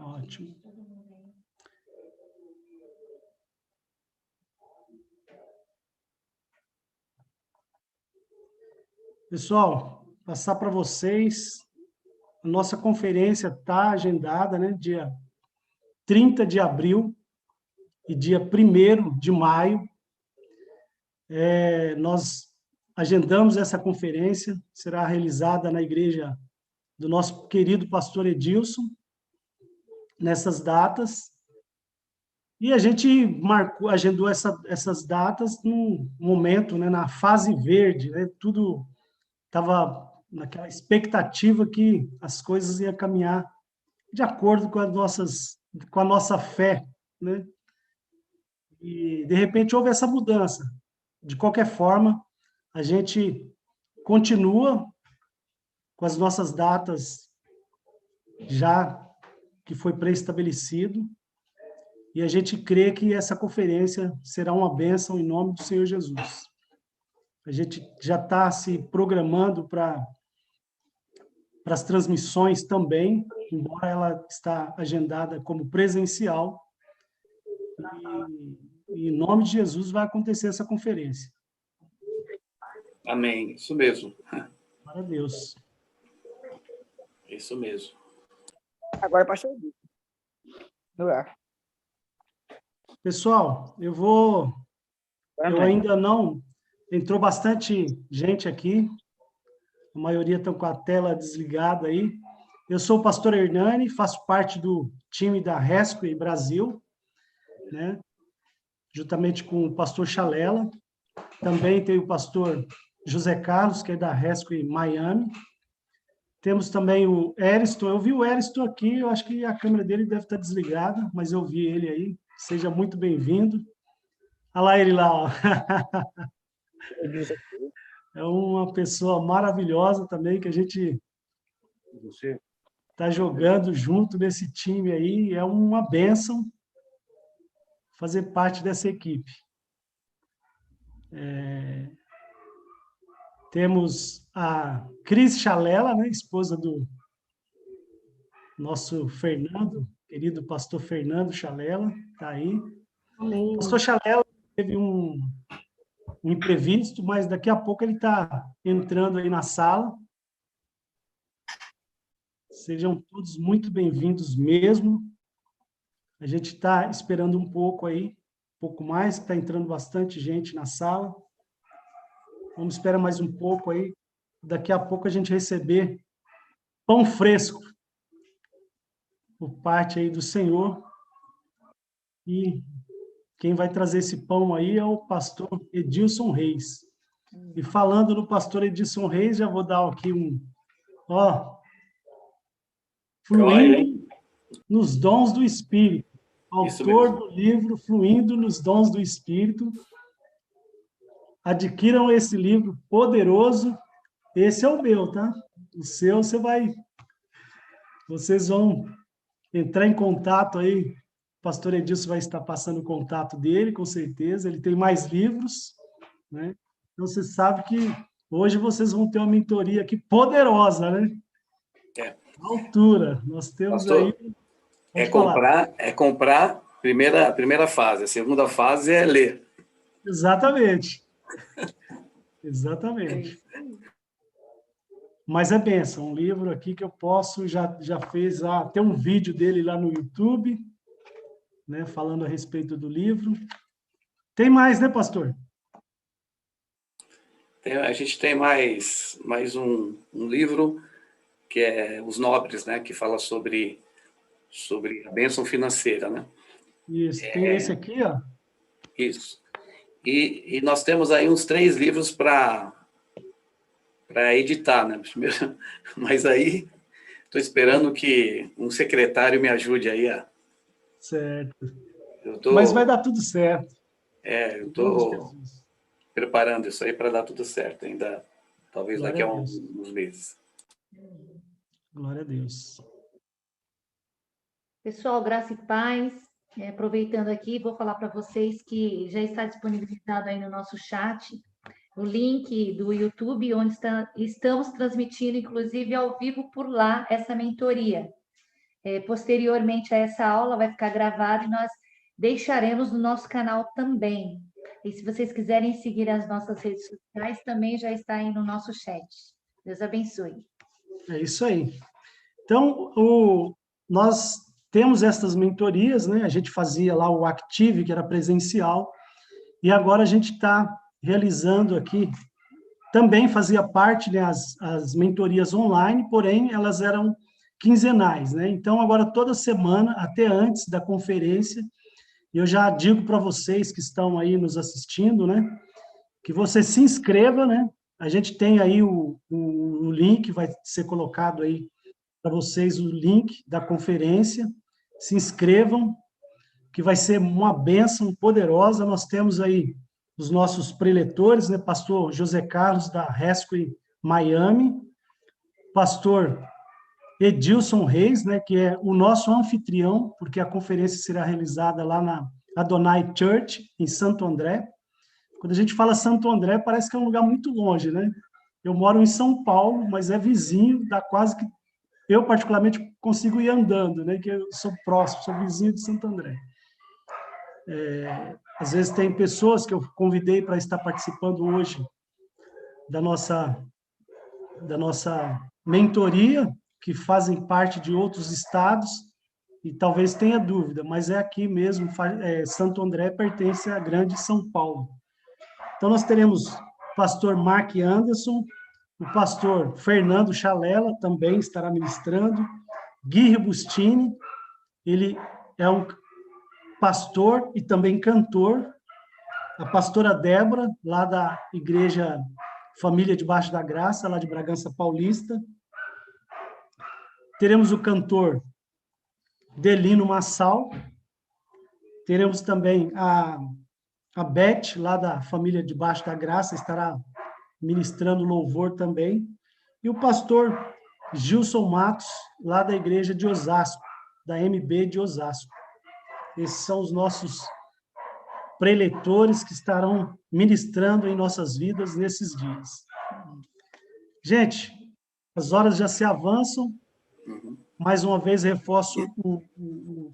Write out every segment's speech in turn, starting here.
Ótimo. Pessoal, passar para vocês, a nossa conferência está agendada, né, dia 30 de abril e dia 1º de maio. Nós agendamos essa conferência, será realizada na igreja do nosso querido pastor Edilson, nessas datas. E a gente agendou essas datas num momento, né, na fase verde, né, tudo estava naquela expectativa que as coisas iam caminhar de acordo com com a nossa fé, né? E, de repente, houve essa mudança. De qualquer forma, a gente continua com as nossas datas já que foi pré-estabelecido, e a gente crê que essa conferência será uma bênção em nome do Senhor Jesus. A gente já está se programando para as transmissões também, embora ela está agendada como presencial, e em nome de Jesus vai acontecer essa conferência. Amém, isso mesmo. Glória a Deus. Isso mesmo. Agora, pastor Edilson. No ar. Pessoal, eu ainda não... Entrou bastante gente aqui, a maioria estão com a tela desligada aí. Eu sou o pastor Hernani, faço parte do time da Rescue Brasil, né? Juntamente com o pastor Chalela. Também tem o pastor José Carlos, que é da Rescue Miami. Temos também o Eriston. Eu vi o Eriston aqui, eu acho que a câmera dele deve estar desligada, mas eu vi ele aí. Seja muito bem-vindo. Olha lá ele lá, ó. É uma pessoa maravilhosa também, que a gente está jogando junto nesse time aí. É uma bênção fazer parte dessa equipe. Temos a Cris Chalela, né, esposa do nosso Fernando, querido pastor Fernando Chalela, está aí. Amém. O pastor Chalela teve um imprevisto, mas daqui a pouco ele está entrando aí na sala. Sejam todos muito bem-vindos mesmo. A gente está esperando um pouco aí, um pouco mais, está entrando bastante gente na sala. Vamos esperar mais um pouco aí. Daqui a pouco a gente receber pão fresco por parte aí do Senhor. E quem vai trazer esse pão aí é o pastor Edilson Reis. E falando no pastor Edilson Reis, já vou dar aqui fluindo nos dons do Espírito. Autor do livro Fluindo nos Dons do Espírito. Adquiram esse livro poderoso. Esse é o meu, tá? O seu, vocês vão entrar em contato aí. O pastor Edilson vai estar passando o contato dele, com certeza. Ele tem mais livros, né? Então, você sabe que hoje vocês vão ter uma mentoria aqui poderosa, né? À altura. Nós temos pastor, aí... É comprar primeira fase. A segunda fase é ler. Exatamente. Exatamente. Mas é bênção, um livro aqui que eu posso, já fez tem um vídeo dele lá no YouTube, né, falando a respeito do livro. Tem mais, né, pastor? A gente tem mais um livro, que é Os Nobres, né, que fala sobre a bênção financeira, né? Isso, tem esse aqui, ó. Isso. E nós temos aí uns 3 livros para editar, né? Mas aí estou esperando que um secretário me ajude aí Certo. Mas vai dar tudo certo. Eu estou preparando isso aí para dar tudo certo ainda, talvez Glória daqui a Deus. uns meses. Glória a Deus. Pessoal, graça e paz. Aproveitando aqui, vou falar para vocês que já está disponibilizado aí no nosso chat o link do YouTube, onde estamos transmitindo, inclusive, ao vivo por lá, essa mentoria. posteriormente a essa aula vai ficar gravada e nós deixaremos no nosso canal também. E se vocês quiserem seguir as nossas redes sociais, também já está aí no nosso chat. Deus abençoe. É isso aí. Então, nós temos essas mentorias, né? A gente fazia lá o Active, que era presencial, e agora a gente está realizando aqui, também fazia parte, né, as mentorias online, porém, elas eram quinzenais, né? Então, agora, toda semana, até antes da conferência, eu já digo para vocês que estão aí nos assistindo, né, que você se inscreva, né? A gente tem aí o link, vai ser colocado aí para vocês o link da conferência. Se inscrevam, que vai ser uma bênção poderosa. Nós temos aí os nossos preletores, né? Pastor José Carlos, da Rescue Miami, pastor Edilson Reis, né? Que é o nosso anfitrião, porque a conferência será realizada lá na Adonai Church, em Santo André. Quando a gente fala Santo André, parece que é um lugar muito longe, né? Eu moro em São Paulo, mas é vizinho, dá quase que... Eu, particularmente, consigo ir andando, né? Que eu sou próximo, sou vizinho de Santo André. Às vezes tem pessoas que eu convidei para estar participando hoje da nossa mentoria, que fazem parte de outros estados, e talvez tenha dúvida, mas é aqui mesmo, Santo André pertence à grande São Paulo. Então, nós teremos o pastor Mark Anderson, o pastor Fernando Chalela também estará ministrando, Gui Bustini, ele é um pastor e também cantor, a pastora Débora, lá da Igreja Família Debaixo da Graça, lá de Bragança Paulista. Teremos o cantor Delino Massal, teremos também a Beth, lá da Família Debaixo da Graça, estará ministrando louvor também, e o pastor Gilson Matos, lá da Igreja de Osasco, da MB de Osasco. Esses são os nossos preletores que estarão ministrando em nossas vidas nesses dias. Gente, as horas já se avançam. Mais uma vez, reforço o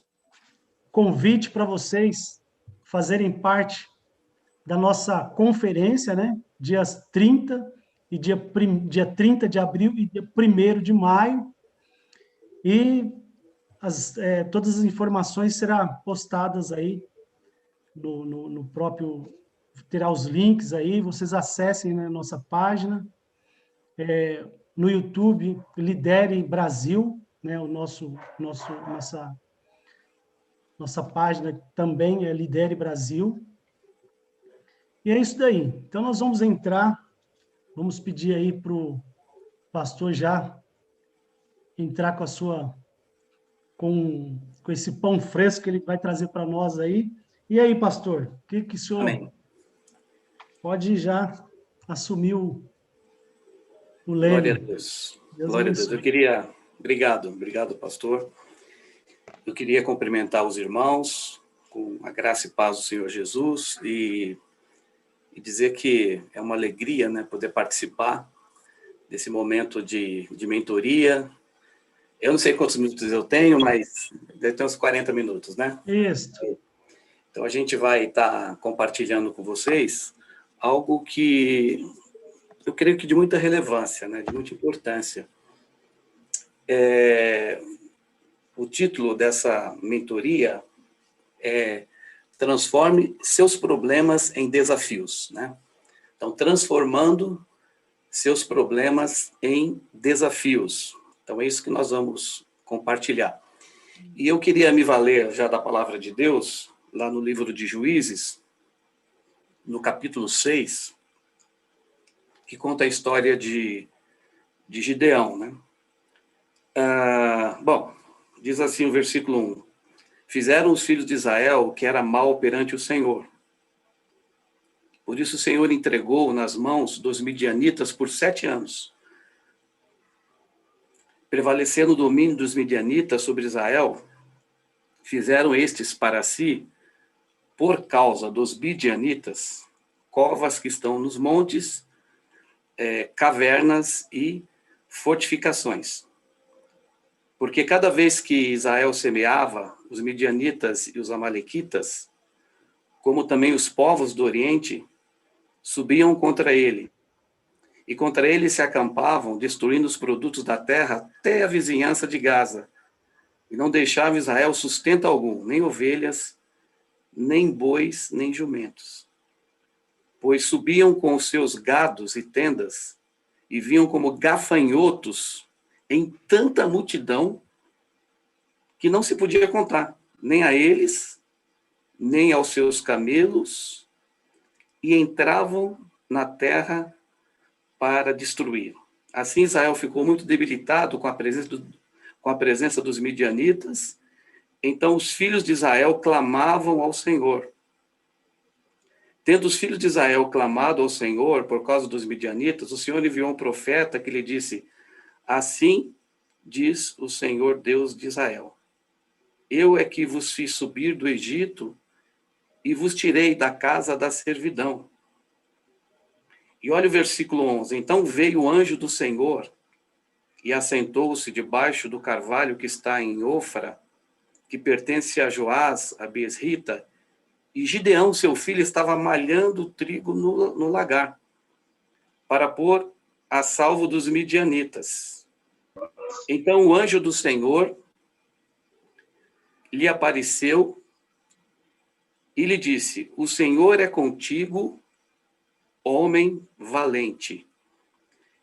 convite para vocês fazerem parte da nossa conferência, né? Dias 30 e dia 30 de abril e dia 1º de maio. E todas as informações serão postadas aí no próprio... Terá os links aí, vocês acessem, né, nossa página. No YouTube, Lidere Brasil, né, nossa página também é Lidere Brasil. E é isso daí. Então, nós vamos entrar, vamos pedir aí para o pastor já entrar com esse pão fresco que ele vai trazer para nós aí. E aí, pastor, o que o senhor... Amém. Pode já assumir o leme. Glória a Deus. Glória a Deus. Eu queria... Obrigado, pastor. Eu queria cumprimentar os irmãos com a graça e paz do Senhor Jesus e dizer que é uma alegria, né, poder participar desse momento de mentoria. Eu não sei quantos minutos eu tenho, mas deve ter uns 40 minutos, né? Isso. Então, a gente vai estar compartilhando com vocês algo que eu creio que de muita relevância, né, de muita importância. O título dessa mentoria é Transforme seus problemas em desafios, né? Então, transformando seus problemas em desafios. Então, é isso que nós vamos compartilhar. E eu queria me valer já da palavra de Deus, lá no livro de Juízes, no capítulo 6, que conta a história de Gideão, né? Bom, diz assim o versículo 1. Fizeram os filhos de Israel o que era mal perante o Senhor. Por isso o Senhor entregou nas mãos dos midianitas por 7 anos. Prevalecendo o domínio dos midianitas sobre Israel, fizeram estes para si, por causa dos midianitas, covas que estão nos montes, cavernas e fortificações. Porque cada vez que Israel semeava, os midianitas e os amalequitas, como também os povos do Oriente, subiam contra ele. E contra ele se acampavam, destruindo os produtos da terra até a vizinhança de Gaza. E não deixava Israel sustento algum, nem ovelhas, nem bois, nem jumentos. Pois subiam com os seus gados e tendas, e vinham como gafanhotos em tanta multidão que não se podia contar, nem a eles, nem aos seus camelos, e entravam na terra para destruir. Assim Israel ficou muito debilitado com a presença dos midianitas. Então os filhos de Israel clamavam ao Senhor. Tendo os filhos de Israel clamado ao Senhor por causa dos midianitas, o Senhor enviou um profeta que lhe disse: assim diz o Senhor Deus de Israel: eu é que vos fiz subir do Egito e vos tirei da casa da servidão. E olha o versículo 11. Então veio o anjo do Senhor e assentou-se debaixo do carvalho que está em Ofra, que pertence a Joás, a Besrita, e Gideão, seu filho, estava malhando trigo no lagar, para pôr a salvo dos midianitas. Então o anjo do Senhor lhe apareceu e lhe disse: o Senhor é contigo, homem valente.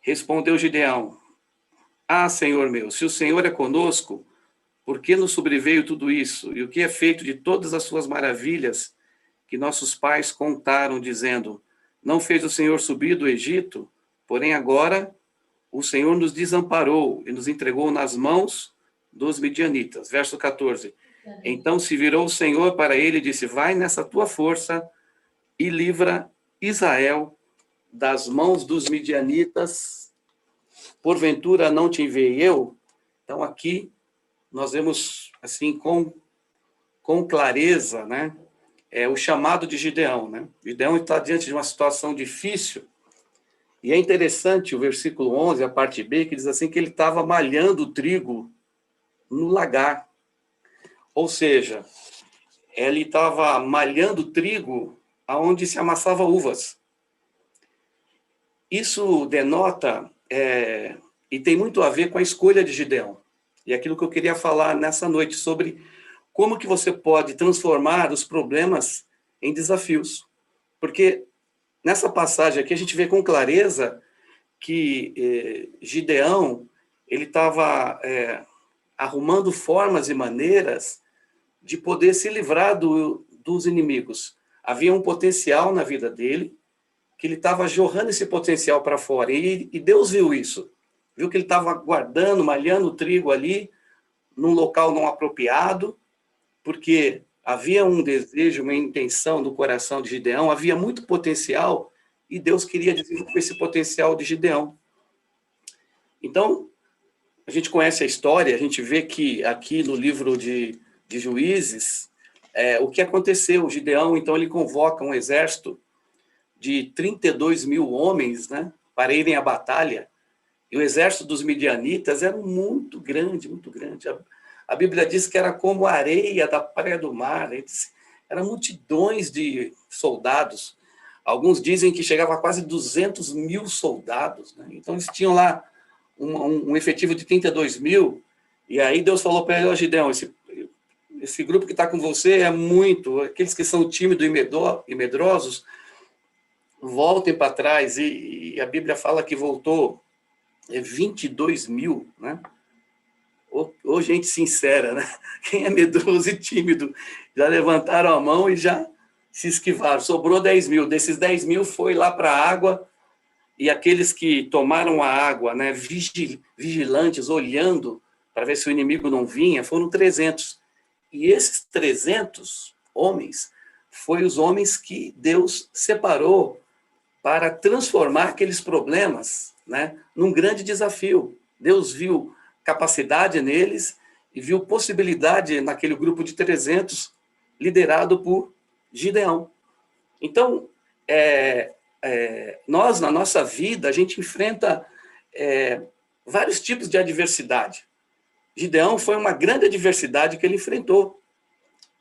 Respondeu Gideão: ah, Senhor meu, se o Senhor é conosco, por que nos sobreveio tudo isso? E o que é feito de todas as suas maravilhas que nossos pais contaram, dizendo: não fez o Senhor subir do Egito? Porém agora o Senhor nos desamparou e nos entregou nas mãos dos midianitas. Verso 14. Então se virou o Senhor para ele e disse: vai nessa tua força e livra Israel das mãos dos midianitas. Porventura não te enviei eu? Então aqui nós vemos assim com clareza, né, o chamado de Gideão, né? Gideão está diante de uma situação difícil. E é interessante o versículo 11, a parte B, que diz assim que ele estava malhando trigo no lagar. Ou seja, ele estava malhando trigo aonde se amassava uvas. Isso denota, e tem muito a ver com a escolha de Gideão. E aquilo que eu queria falar nessa noite, sobre como que você pode transformar os problemas em desafios. Porque nessa passagem aqui a gente vê com clareza que Gideão, ele estava arrumando formas e maneiras de poder se livrar dos inimigos. Havia um potencial na vida dele, que ele estava jorrando esse potencial para fora. E Deus viu isso. Viu que ele estava guardando, malhando o trigo ali, num local não apropriado, porque havia um desejo, uma intenção no coração de Gideão, havia muito potencial, e Deus queria desenvolver esse potencial de Gideão. Então, a gente conhece a história, a gente vê que aqui no livro de Juízes, o que aconteceu. Gideão, então, ele convoca um exército de 32 mil homens, né, para irem à batalha, e o exército dos midianitas era muito grande, muito grande. A Bíblia diz que era como a areia da praia do mar, eram multidões de soldados. Alguns dizem que chegava a quase 200 mil soldados, né? Então eles tinham lá um efetivo de 32 mil, e aí Deus falou para ele: ó, Gideão, esse grupo que está com você é muito, aqueles que são tímidos e medrosos, voltem para trás. E a Bíblia fala que voltou 22 mil, né? Ô, gente sincera, né? Quem é medroso e tímido já levantaram a mão e já se esquivaram. Sobrou 10 mil. Desses 10 mil foi lá para a água, e aqueles que tomaram a água, né, vigilantes, olhando para ver se o inimigo não vinha, foram 300. E esses 300 homens foram os homens que Deus separou para transformar aqueles problemas, né, num grande desafio. Deus viu capacidade neles e viu possibilidade naquele grupo de 300, liderado por Gideão. Então, nós, na nossa vida, a gente enfrenta vários tipos de adversidade. Gideão foi uma grande adversidade que ele enfrentou.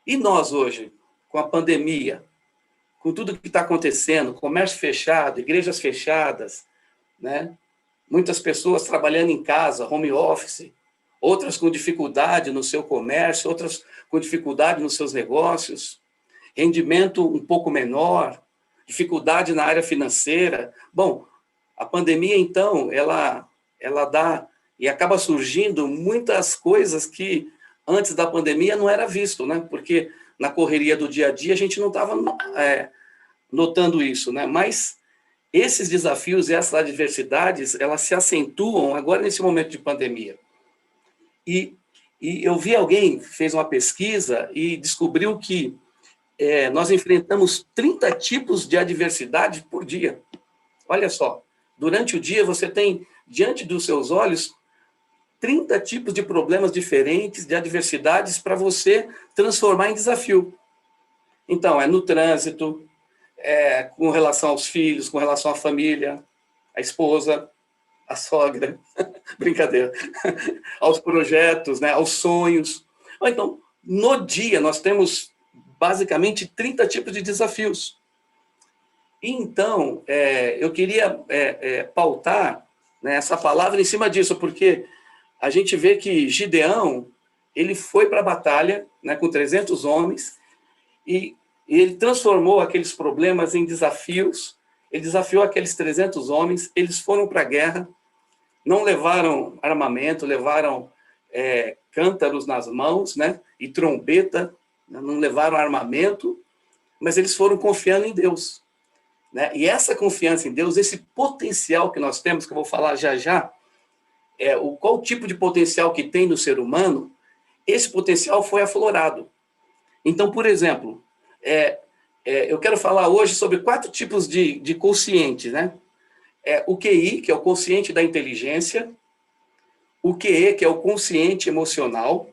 E nós hoje, com a pandemia, com tudo que está acontecendo, comércio fechado, igrejas fechadas, né? Muitas pessoas trabalhando em casa, home office, outras com dificuldade no seu comércio, outras com dificuldade nos seus negócios, rendimento um pouco menor, dificuldade na área financeira. Bom, a pandemia, então, ela dá e acaba surgindo muitas coisas que antes da pandemia não era visto, né? Porque na correria do dia a dia a gente não estava notando isso, né? Mas esses desafios e essas adversidades, elas se acentuam agora nesse momento de pandemia. E eu vi alguém fez uma pesquisa e descobriu que nós enfrentamos 30 tipos de adversidade por dia. Olha só, durante o dia você tem diante dos seus olhos 30 tipos de problemas diferentes, de adversidades para você transformar em desafio. Então, é no trânsito, com relação aos filhos, com relação à família, à esposa, à sogra, brincadeira, aos projetos, né, aos sonhos. Então, no dia, nós temos basicamente 30 tipos de desafios. Então, eu queria pautar, né, essa palavra em cima disso, porque a gente vê que Gideão, ele foi para a batalha, né, com 300 homens, e ele transformou aqueles problemas em desafios, ele desafiou aqueles 300 homens, eles foram para a guerra, não levaram armamento, levaram cântaros nas mãos, né, e trombeta, não levaram armamento, mas eles foram confiando em Deus. Né? E essa confiança em Deus, esse potencial que nós temos, que eu vou falar já já, qual tipo de potencial que tem no ser humano, esse potencial foi aflorado. Então, por exemplo, eu quero falar hoje sobre 4 tipos de consciente, né? O QI, que é o consciente da inteligência, o QE, que é o consciente emocional,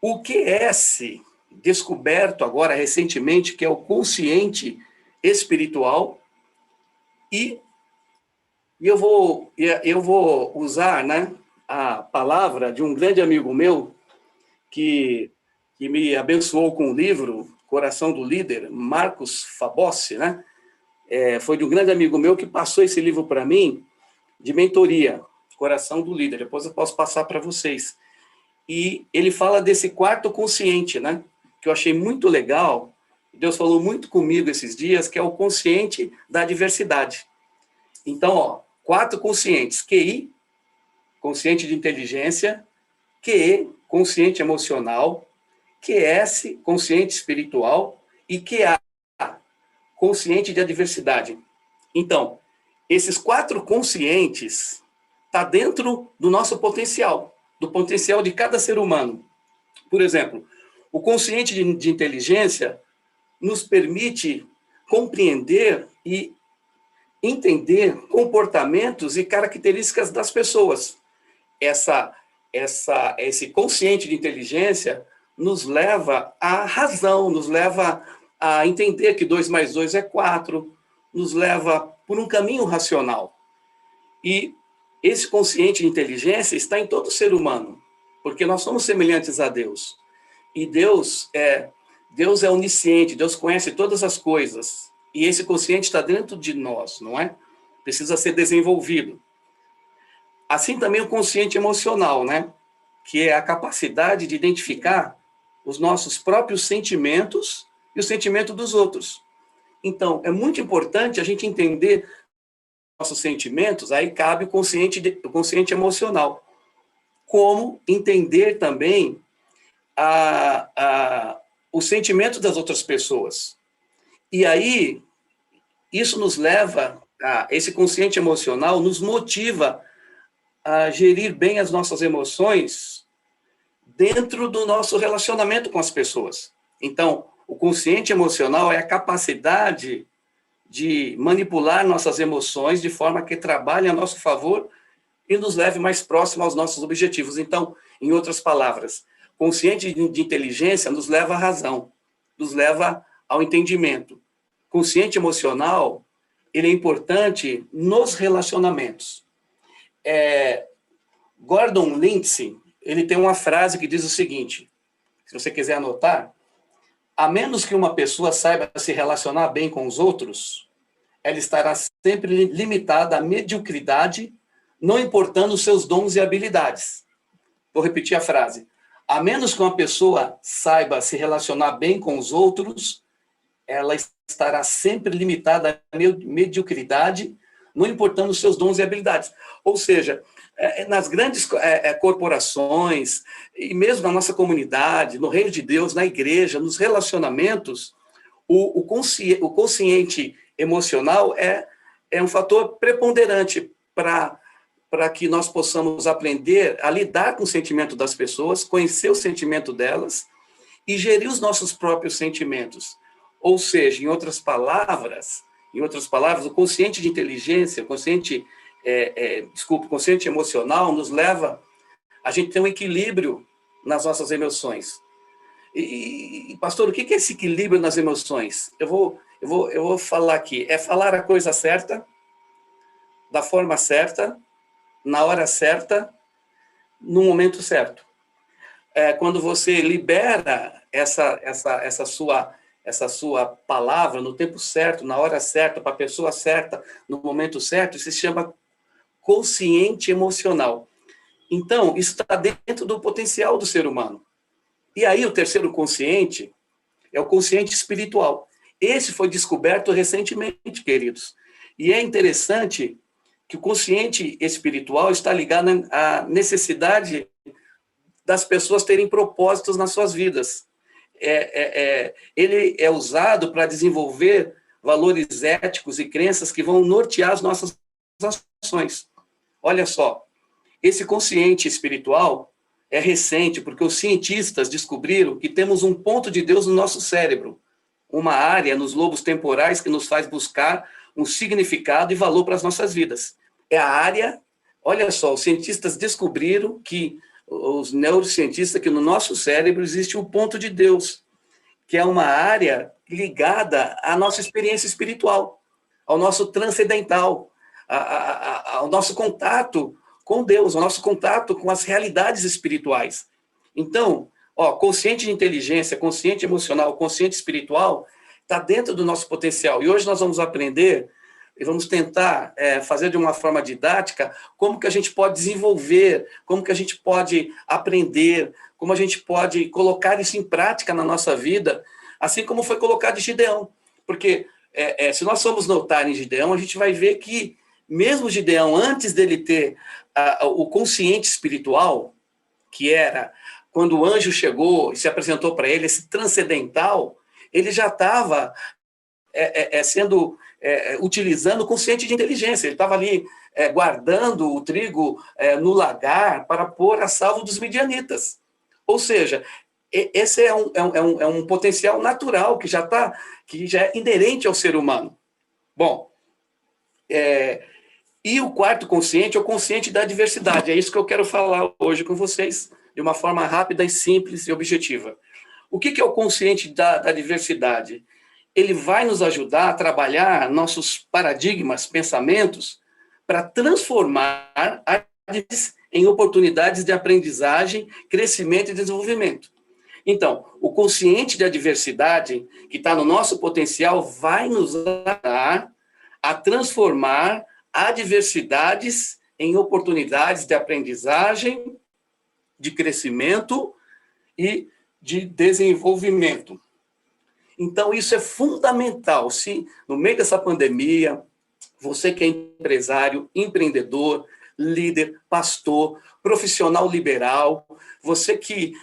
o QS, descoberto agora recentemente, que é o consciente espiritual, e eu vou usar, né, a palavra de um grande amigo meu que me abençoou com o livro Coração do Líder, Marcos Fabossi, né? Foi de um grande amigo meu que passou esse livro para mim, de mentoria, Coração do Líder. Depois eu posso passar para vocês. E ele fala desse quarto consciente, né? Que eu achei muito legal. Deus falou muito comigo esses dias, que é o consciente da diversidade. Então, 4 conscientes: QI, consciente de inteligência; QE, consciente emocional; QS, consciente espiritual; e QA, consciente de adversidade. Então, esses 4 conscientes estão dentro do nosso potencial, do potencial de cada ser humano. Por exemplo, o consciente de inteligência nos permite compreender e entender comportamentos e características das pessoas. Esse consciente de inteligência nos leva à razão, nos leva a entender que 2 mais 2 é 4, nos leva por um caminho racional. E esse consciente de inteligência está em todo ser humano, porque nós somos semelhantes a Deus. E Deus é onisciente, Deus conhece todas as coisas. E esse consciente está dentro de nós, não é? Precisa ser desenvolvido. Assim também o consciente emocional, né? Que é a capacidade de identificar os nossos próprios sentimentos e o sentimento dos outros. Então, é muito importante a gente entender nossos sentimentos, aí cabe o consciente emocional. Como entender também os sentimentos das outras pessoas. E aí, isso nos leva, esse consciente emocional nos motiva a gerir bem as nossas emoções dentro do nosso relacionamento com as pessoas. Então, o consciente emocional é a capacidade de manipular nossas emoções de forma que trabalhe a nosso favor e nos leve mais próximo aos nossos objetivos. Então, em outras palavras, consciente de inteligência nos leva à razão, nos leva ao entendimento. Consciente emocional, ele é importante nos relacionamentos. Gordon Lindsay, ele tem uma frase que diz o seguinte, se você quiser anotar, a menos que uma pessoa saiba se relacionar bem com os outros, ela estará sempre limitada à mediocridade, não importando os seus dons e habilidades. Vou repetir a frase. A menos que uma pessoa saiba se relacionar bem com os outros, ela estará sempre limitada à mediocridade, não importando os seus dons e habilidades. Ou seja, nas grandes corporações, e mesmo na nossa comunidade, no reino de Deus, na igreja, nos relacionamentos, o consciente emocional é um fator preponderante para que nós possamos aprender a lidar com o sentimento das pessoas, conhecer o sentimento delas e gerir os nossos próprios sentimentos. Ou seja, em outras palavras, o consciente de inteligência, o consciente emocional nos leva a gente ter um equilíbrio nas nossas emoções. E pastor, o que é esse equilíbrio nas emoções? Eu vou falar aqui. É falar a coisa certa, da forma certa, na hora certa, no momento certo. Quando você libera essa sua palavra no tempo certo, na hora certa, para a pessoa certa, no momento certo, isso se chama consciente emocional. Então, isso está dentro do potencial do ser humano. E aí, o terceiro consciente é o consciente espiritual. Esse foi descoberto recentemente, queridos. E é interessante que o consciente espiritual está ligado à necessidade das pessoas terem propósitos nas suas vidas. Ele é usado para desenvolver valores éticos e crenças que vão nortear as nossas ações. Olha só, esse consciente espiritual é recente porque os cientistas descobriram que temos um ponto de Deus no nosso cérebro, uma área nos lobos temporais que nos faz buscar um significado e valor para as nossas vidas. É a área, olha só, os cientistas descobriram os neurocientistas, que no nosso cérebro existe um ponto de Deus, que é uma área ligada à nossa experiência espiritual, ao nosso transcendental, ao nosso contato com Deus, ao nosso contato com as realidades espirituais. Então, consciente de inteligência, consciente emocional, consciente espiritual, está dentro do nosso potencial. E hoje nós vamos aprender e vamos tentar fazer de uma forma didática como que a gente pode desenvolver, como que a gente pode aprender, como a gente pode colocar isso em prática na nossa vida, assim como foi colocado em Gideão. Porque se nós formos notar em Gideão, a gente vai ver que mesmo Gideão, antes dele ter o consciente espiritual, que era quando o anjo chegou e se apresentou para ele, esse transcendental, ele já estava utilizando o consciente de inteligência. Ele estava ali guardando o trigo no lagar para pôr a salvo dos midianitas. Ou seja, esse é um potencial natural que já é inerente ao ser humano. Bom, e o quarto consciente é o consciente da diversidade. É isso que eu quero falar hoje com vocês, de uma forma rápida e simples e objetiva. O que é o consciente da diversidade? Ele vai nos ajudar a trabalhar nossos paradigmas, pensamentos, para transformar em oportunidades de aprendizagem, crescimento e desenvolvimento. Então, o consciente da diversidade, que está no nosso potencial, vai nos ajudar a transformar adversidades em oportunidades de aprendizagem, de crescimento e de desenvolvimento. Então, isso é fundamental. Se no meio dessa pandemia, você que é empresário, empreendedor, líder, pastor, profissional liberal, você que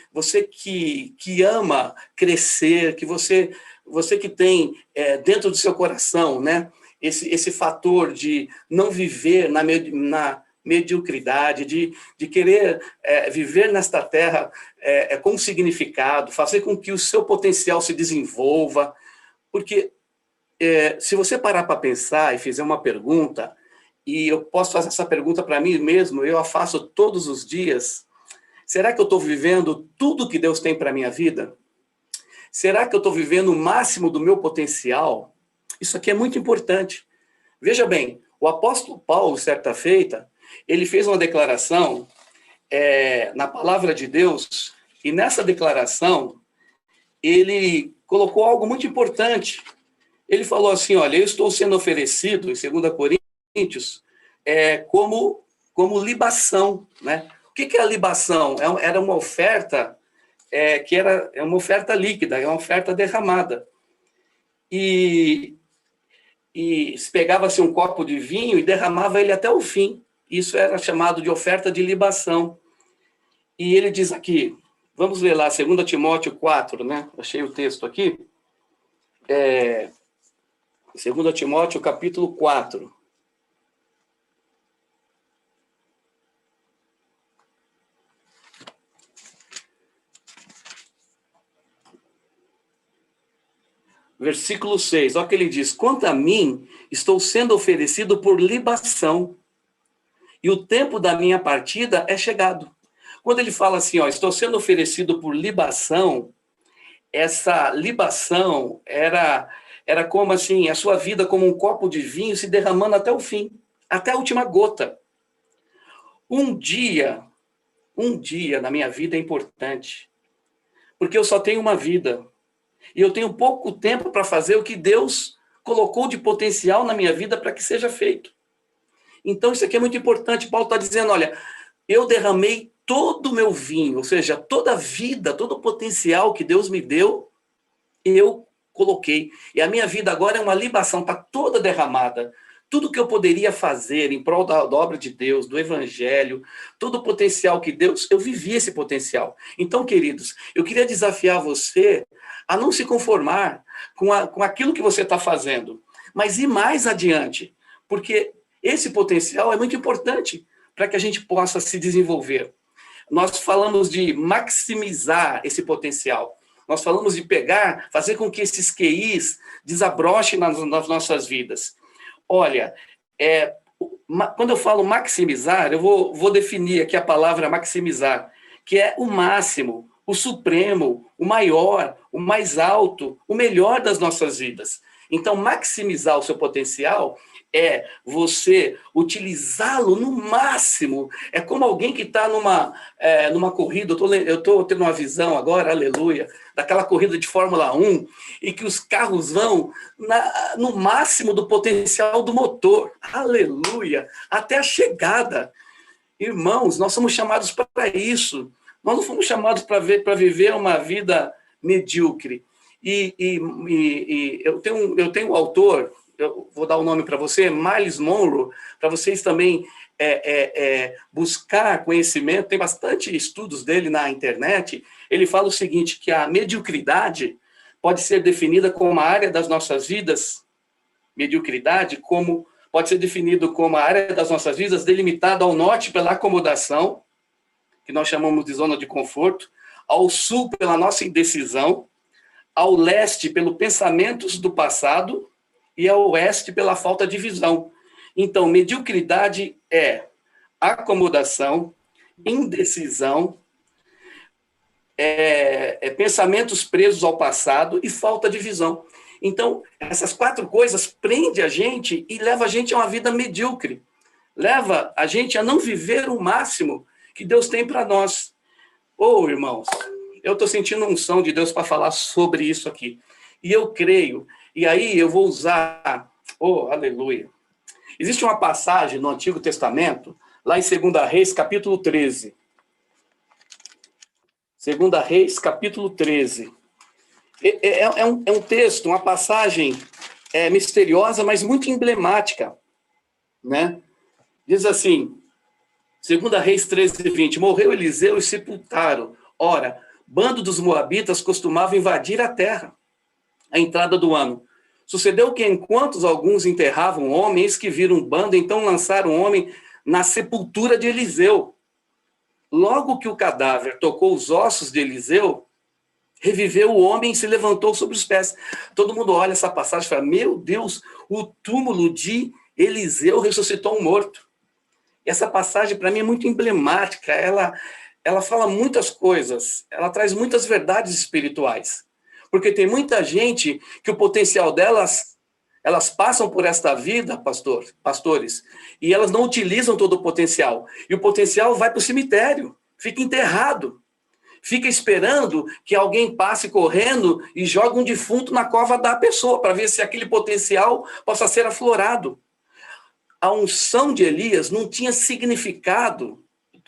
ama crescer, que você que tem dentro do seu coração, né, esse fator de não viver na mediocridade, de querer viver nesta terra com significado, fazer com que o seu potencial se desenvolva, porque se você parar para pensar e fizer uma pergunta, e eu posso fazer essa pergunta para mim mesmo, eu a faço todos os dias, será que eu estou vivendo tudo que Deus tem para a minha vida? Será que eu estou vivendo o máximo do meu potencial? Isso aqui é muito importante. Veja bem, o apóstolo Paulo, certa feita, ele fez uma declaração na palavra de Deus, e nessa declaração, ele colocou algo muito importante. Ele falou assim, olha, eu estou sendo oferecido, em 2 Coríntios, como libação, né? O que é a libação? Era uma oferta que era uma oferta líquida, é uma oferta derramada. E se pegava-se um copo de vinho e derramava ele até o fim. Isso era chamado de oferta de libação. E ele diz aqui, vamos ler lá, 2 Timóteo 4, né? Achei o texto aqui. 2 Timóteo, capítulo 4. Versículo 6, olha o que ele diz. Quanto a mim, estou sendo oferecido por libação, e o tempo da minha partida é chegado. Quando ele fala assim, ó, estou sendo oferecido por libação, essa libação era como assim, a sua vida como um copo de vinho se derramando até o fim, até a última gota. Um dia na minha vida é importante, porque eu só tenho uma vida. E eu tenho pouco tempo para fazer o que Deus colocou de potencial na minha vida para que seja feito. Então, isso aqui é muito importante. Paulo está dizendo, olha, eu derramei todo o meu vinho, ou seja, toda a vida, todo o potencial que Deus me deu, eu coloquei. E a minha vida agora é uma libação, está toda derramada. Tudo que eu poderia fazer em prol da obra de Deus, do Evangelho, todo o potencial que Deus, eu vivi esse potencial. Então, queridos, eu queria desafiar você a não se conformar com aquilo que você está fazendo, mas ir mais adiante, porque esse potencial é muito importante para que a gente possa se desenvolver. Nós falamos de maximizar esse potencial. Nós falamos de pegar, fazer com que esses QIs desabrochem nas nossas vidas. Olha, quando eu falo maximizar, eu vou definir aqui a palavra maximizar, que é o máximo, o supremo, o maior, o mais alto, o melhor das nossas vidas. Então, maximizar o seu potencial é você utilizá-lo no máximo. É como alguém que está numa corrida, eu estou tendo uma visão agora, aleluia, daquela corrida de Fórmula 1, e que os carros vão no máximo do potencial do motor, aleluia, até a chegada. Irmãos, nós somos chamados para isso. Nós não fomos chamados para viver uma vida medíocre. E eu tenho um autor, eu vou dar o nome para você, Myles Munroe, para vocês também buscar conhecimento. Tem bastante estudos dele na internet. Ele fala o seguinte, que a mediocridade pode ser definida como uma área das nossas vidas, mediocridade pode ser definido como a área das nossas vidas delimitada ao norte pela acomodação, que nós chamamos de zona de conforto, ao sul pela nossa indecisão, ao leste pelo pensamentos do passado e ao oeste pela falta de visão. Então, mediocridade é acomodação, indecisão, pensamentos presos ao passado e falta de visão. Então, essas 4 coisas prendem a gente e levam a gente a uma vida medíocre. Leva a gente a não viver o máximo que Deus tem para nós. Irmãos, eu estou sentindo a unção de Deus para falar sobre isso aqui. E eu creio, e aí eu vou usar, aleluia. Existe uma passagem no Antigo Testamento, lá em 2 Reis, capítulo 13. 2 Reis, capítulo 13. É um texto, uma passagem misteriosa, mas muito emblemática, né? Diz assim, 2 Reis 13, 20, morreu Eliseu e sepultaram. Ora, bando dos moabitas costumava invadir a terra, à entrada do ano. Sucedeu que, enquanto alguns enterravam homens que viram um bando, então lançaram um homem na sepultura de Eliseu. Logo que o cadáver tocou os ossos de Eliseu, reviveu o homem e se levantou sobre os pés. Todo mundo olha essa passagem e fala, meu Deus, o túmulo de Eliseu ressuscitou um morto. E essa passagem, para mim, é muito emblemática. Ela fala muitas coisas, ela traz muitas verdades espirituais. Porque tem muita gente que o potencial delas, elas passam por esta vida, pastores, e elas não utilizam todo o potencial. E o potencial vai para o cemitério, fica enterrado. Fica esperando que alguém passe correndo e jogue um defunto na cova da pessoa, para ver se aquele potencial possa ser aflorado. A unção de Elias não tinha significado.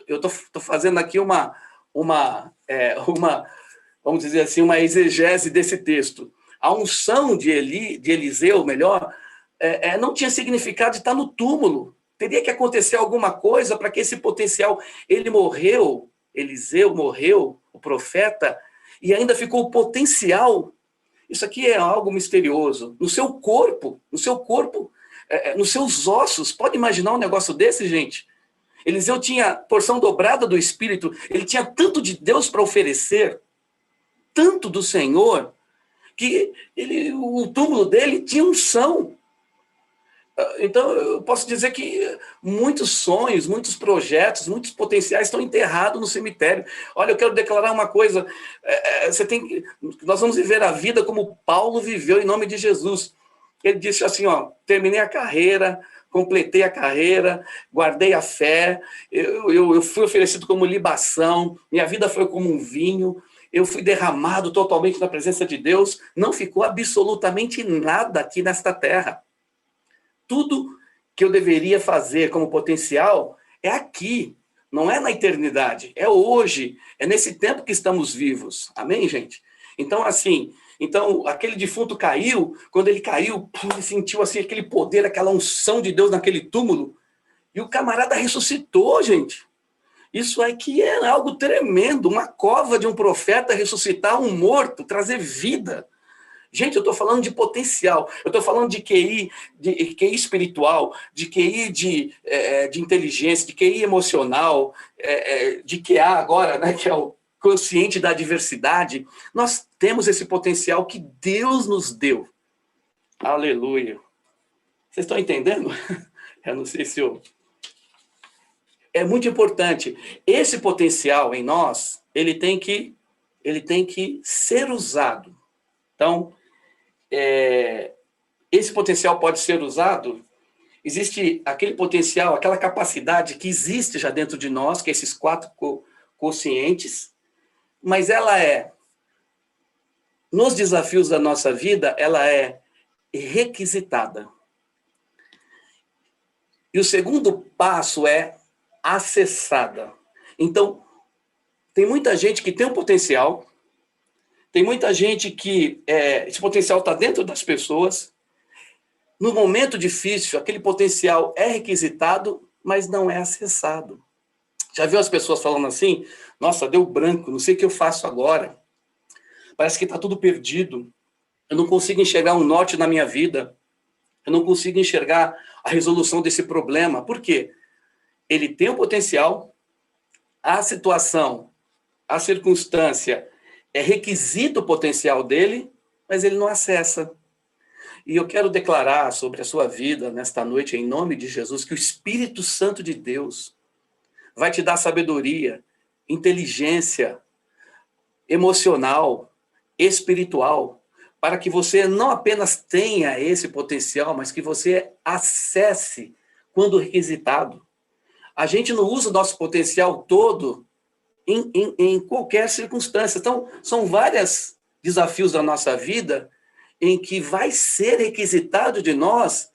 Eu estou fazendo aqui vamos dizer assim, uma exegese desse texto. A unção de Eliseu, melhor, não tinha significado de estar no túmulo. Teria que acontecer alguma coisa para que esse potencial... Ele morreu, Eliseu morreu, o profeta, e ainda ficou o potencial. Isso aqui é algo misterioso. No seu corpo, nos seus ossos. Pode imaginar um negócio desse, gente? Eliseu tinha porção dobrada do Espírito, ele tinha tanto de Deus para oferecer, tanto do Senhor, que o túmulo dele tinha unção. Então, eu posso dizer que muitos sonhos, muitos projetos, muitos potenciais estão enterrados no cemitério. Olha, eu quero declarar uma coisa. Nós vamos viver a vida como Paulo viveu, em nome de Jesus. Ele disse assim, terminei a carreira, completei a carreira, guardei a fé, eu fui oferecido como libação, minha vida foi como um vinho, eu fui derramado totalmente na presença de Deus, não ficou absolutamente nada aqui nesta terra. Tudo que eu deveria fazer como potencial é aqui, não é na eternidade, é hoje, é nesse tempo que estamos vivos. Amém, gente? Então, assim, aquele defunto caiu, quando ele caiu, ele sentiu assim, aquele poder, aquela unção de Deus naquele túmulo, e o camarada ressuscitou, gente. Isso aqui é algo tremendo, uma cova de um profeta ressuscitar um morto, trazer vida. Gente, eu estou falando de potencial, eu estou falando de QI espiritual, de QI de inteligência, de QI emocional, de QA agora, né, que é o consciente da diversidade. Nós temos esse potencial que Deus nos deu. Aleluia. Vocês estão entendendo? Eu não sei se eu... É muito importante. Esse potencial em nós, ele tem que ser usado. Então, esse potencial pode ser usado. Existe aquele potencial, aquela capacidade que existe já dentro de nós, que é esses 4 conscientes, mas ela nos desafios da nossa vida, ela é requisitada. E o segundo passo é acessada. Então, tem muita gente que tem um potencial, tem muita gente que esse potencial está dentro das pessoas. No momento difícil, aquele potencial é requisitado, mas não é acessado. Já viu as pessoas falando assim? Nossa, deu branco, não sei o que eu faço agora. Parece que está tudo perdido. Eu não consigo enxergar um norte na minha vida. Eu não consigo enxergar a resolução desse problema. Por quê? Ele tem o potencial, a situação, a circunstância é requisito o potencial dele, mas ele não acessa. E eu quero declarar sobre a sua vida nesta noite, em nome de Jesus, que o Espírito Santo de Deus vai te dar sabedoria, inteligência emocional, espiritual, para que você não apenas tenha esse potencial, mas que você acesse quando requisitado. A gente não usa o nosso potencial todo em qualquer circunstância. Então, são vários desafios da nossa vida em que vai ser requisitado de nós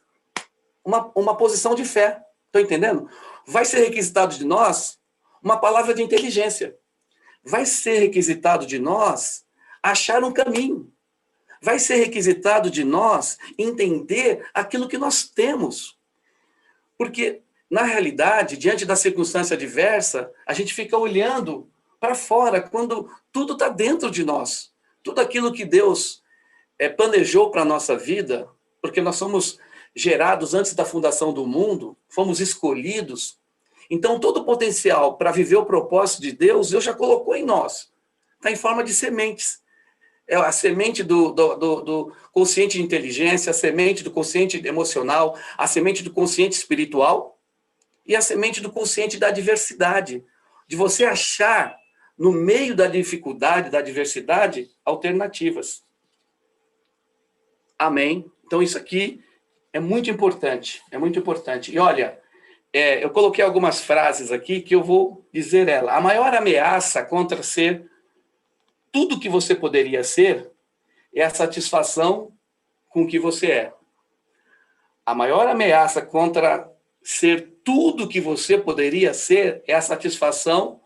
uma posição de fé. Estão entendendo? Vai ser requisitado de nós uma palavra de inteligência. Vai ser requisitado de nós achar um caminho. Vai ser requisitado de nós entender aquilo que nós temos. Porque, na realidade, diante da circunstância adversa, a gente fica olhando para fora, quando tudo está dentro de nós. Tudo aquilo que Deus planejou para a nossa vida, porque nós somos gerados antes da fundação do mundo, fomos escolhidos. Então, todo o potencial para viver o propósito de Deus, Deus já colocou em nós. Está em forma de sementes. É a semente do consciente de inteligência, a semente do consciente emocional, a semente do consciente espiritual e a semente do consciente da diversidade. De você achar, no meio da dificuldade, da adversidade, alternativas. Amém? Então, isso aqui É muito importante, é muito importante. E olha, eu coloquei algumas frases aqui que eu vou dizer ela. A maior ameaça contra ser tudo que você poderia ser é a satisfação com o que você é. A maior ameaça contra ser tudo que você poderia ser é a satisfação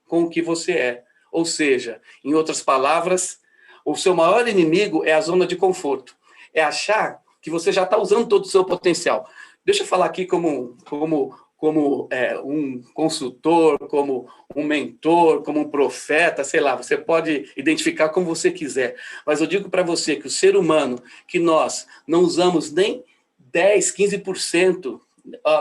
com o que você é. Ou seja, em outras palavras, o seu maior inimigo é a zona de conforto. É achar que você já está usando todo o seu potencial. Deixa eu falar aqui como um consultor, como um mentor, como um profeta, sei lá, você pode identificar como você quiser. Mas eu digo para você que o ser humano, que nós não usamos nem 10, 15%,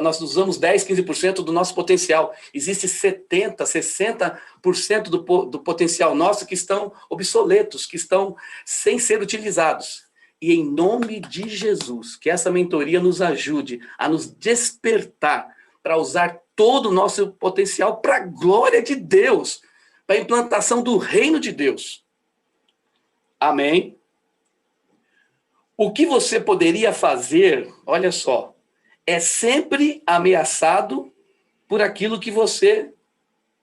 nós usamos 10, 15% do nosso potencial. Existe 70, 60% do potencial nosso que estão obsoletos, que estão sem ser utilizados. E em nome de Jesus, que essa mentoria nos ajude a nos despertar para usar todo o nosso potencial para a glória de Deus, para a implantação do reino de Deus. Amém? O que você poderia fazer, olha só, é sempre ameaçado por aquilo que você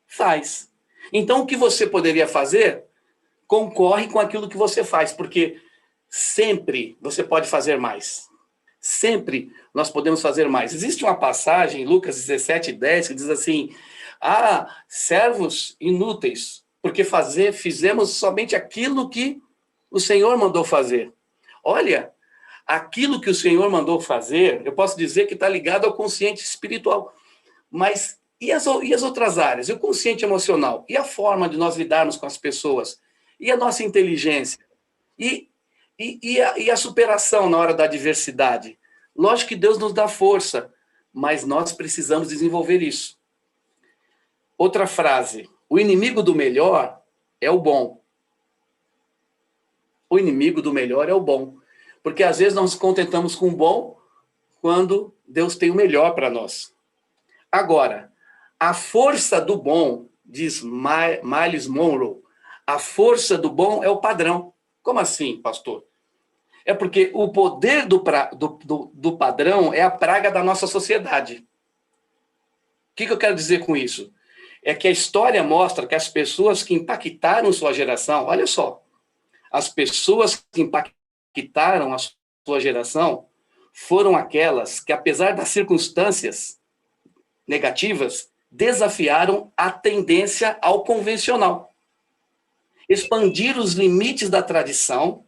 faz. Então, o que você poderia fazer concorre com aquilo que você faz, porque sempre você pode fazer mais. Sempre nós podemos fazer mais. Existe uma passagem, Lucas 17:10, que diz assim: servos inúteis, porque fizemos somente aquilo que o Senhor mandou fazer. Olha, aquilo que o Senhor mandou fazer, eu posso dizer que está ligado ao consciente espiritual. Mas e as outras áreas? E o consciente emocional? E a forma de nós lidarmos com as pessoas? E a nossa inteligência? E a superação na hora da adversidade? Lógico que Deus nos dá força, mas nós precisamos desenvolver isso. Outra frase: o inimigo do melhor é o bom. O inimigo do melhor é o bom. Porque às vezes nós nos contentamos com o bom quando Deus tem o melhor para nós. Agora, a força do bom, diz Myles Monroe, a força do bom é o padrão. Como assim, pastor? É porque o poder do padrão é a praga da nossa sociedade. O que eu quero dizer com isso? É que a história mostra que as pessoas que impactaram sua geração, olha só, as pessoas que impactaram a sua geração foram aquelas que, apesar das circunstâncias negativas, desafiaram a tendência ao convencional, expandiram os limites da tradição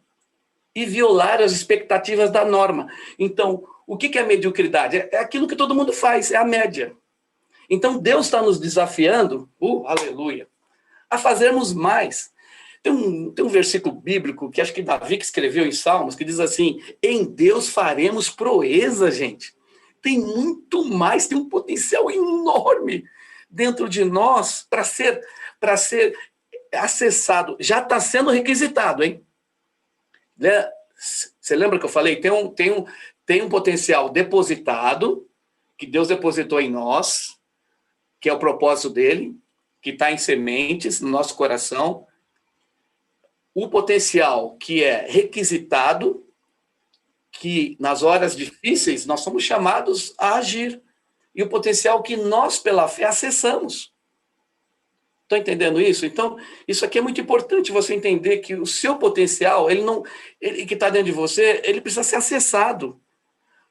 e violaram as expectativas da norma. Então, o que é mediocridade? É aquilo que todo mundo faz, é a média. Então, Deus está nos desafiando, aleluia, a fazermos mais. Tem um versículo bíblico que acho que Davi que escreveu em Salmos, que diz assim: em Deus faremos proeza, gente. Tem muito mais, tem um potencial enorme dentro de nós para ser acessado. Já está sendo requisitado, hein? Você lembra que eu falei? Tem um potencial depositado, que Deus depositou em nós, que é o propósito dele, que está em sementes no nosso coração. O potencial que é requisitado, que nas horas difíceis nós somos chamados a agir. E o potencial que nós, pela fé, acessamos. Estão entendendo isso? Então, isso aqui é muito importante você entender que o seu potencial, ele que está dentro de você, ele precisa ser acessado.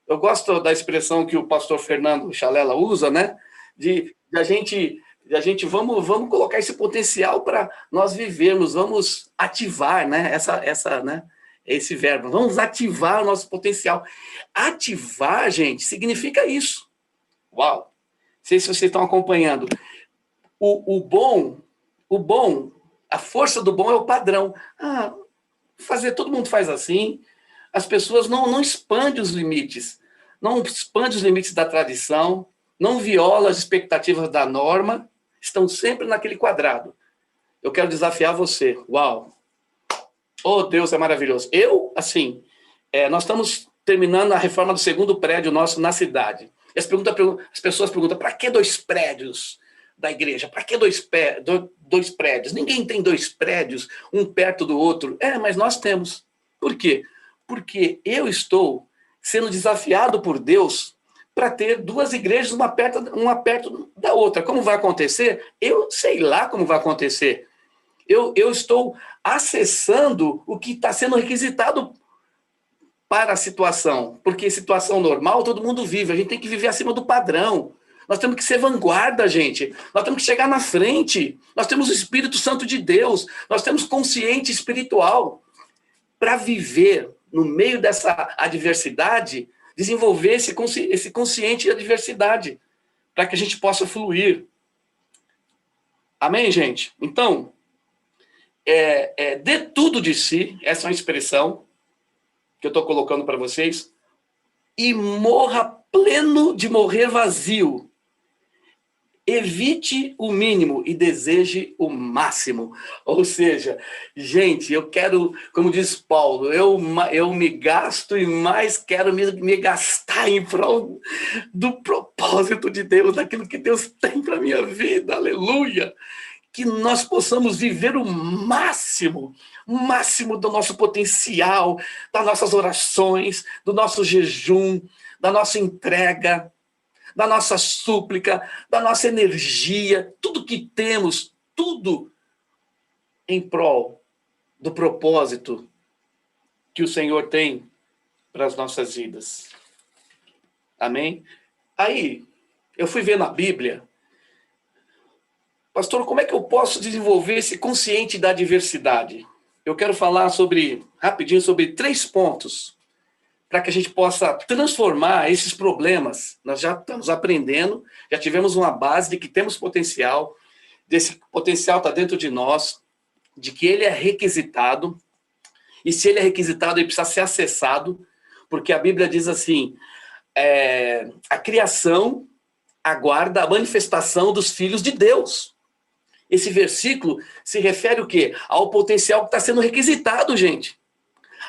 Eu gosto da expressão que o pastor Fernando Chalela usa, né? De a gente vamos colocar esse potencial para nós vivermos, vamos ativar, né? Esse verbo, vamos ativar o nosso potencial. Ativar, gente, significa isso. Uau! Não sei se vocês estão acompanhando. O bom, a força do bom é o padrão. Todo mundo faz assim. As pessoas não expandem os limites, não expandem os limites da tradição, não violam as expectativas da norma, estão sempre naquele quadrado. Eu quero desafiar você. Uau! Oh, Deus é maravilhoso. Nós estamos terminando a reforma do segundo prédio nosso na cidade. As pessoas perguntam, para que 2 prédios da igreja? Para que 2 prédios? Ninguém tem 2 prédios, um perto do outro. Mas nós temos. Por quê? Porque eu estou sendo desafiado por Deus para ter duas igrejas, uma perto da outra. Como vai acontecer? Eu sei lá como vai acontecer. Eu estou acessando o que está sendo requisitado para a situação, porque situação normal todo mundo vive, a gente tem que viver acima do padrão. Nós temos que ser vanguarda, gente. Nós temos que chegar na frente. Nós temos o Espírito Santo de Deus. Nós temos consciente espiritual para viver no meio dessa adversidade, desenvolver esse consciente de adversidade, para que a gente possa fluir. Amém, gente? Então, dê tudo de si, essa é uma expressão que eu estou colocando para vocês, e morra pleno de morrer vazio. Evite o mínimo e deseje o máximo. Ou seja, gente, eu quero, como diz Paulo, eu me gasto e mais quero me gastar em prol do propósito de Deus, daquilo que Deus tem para a minha vida. Aleluia! Que nós possamos viver o máximo do nosso potencial, das nossas orações, do nosso jejum, da nossa entrega, da nossa súplica, da nossa energia, tudo que temos, tudo em prol do propósito que o Senhor tem para as nossas vidas. Amém? Aí, eu fui ver na Bíblia, pastor, como é que eu posso desenvolver esse consciente da diversidade? Eu quero falar rapidinho sobre 3 pontos para que a gente possa transformar esses problemas. Nós já estamos aprendendo, já tivemos uma base de que temos potencial, desse potencial está dentro de nós, de que ele é requisitado, e se ele é requisitado, ele precisa ser acessado, porque a Bíblia diz assim, a criação aguarda a manifestação dos filhos de Deus. Esse versículo se refere o quê? Ao potencial que está sendo requisitado, gente.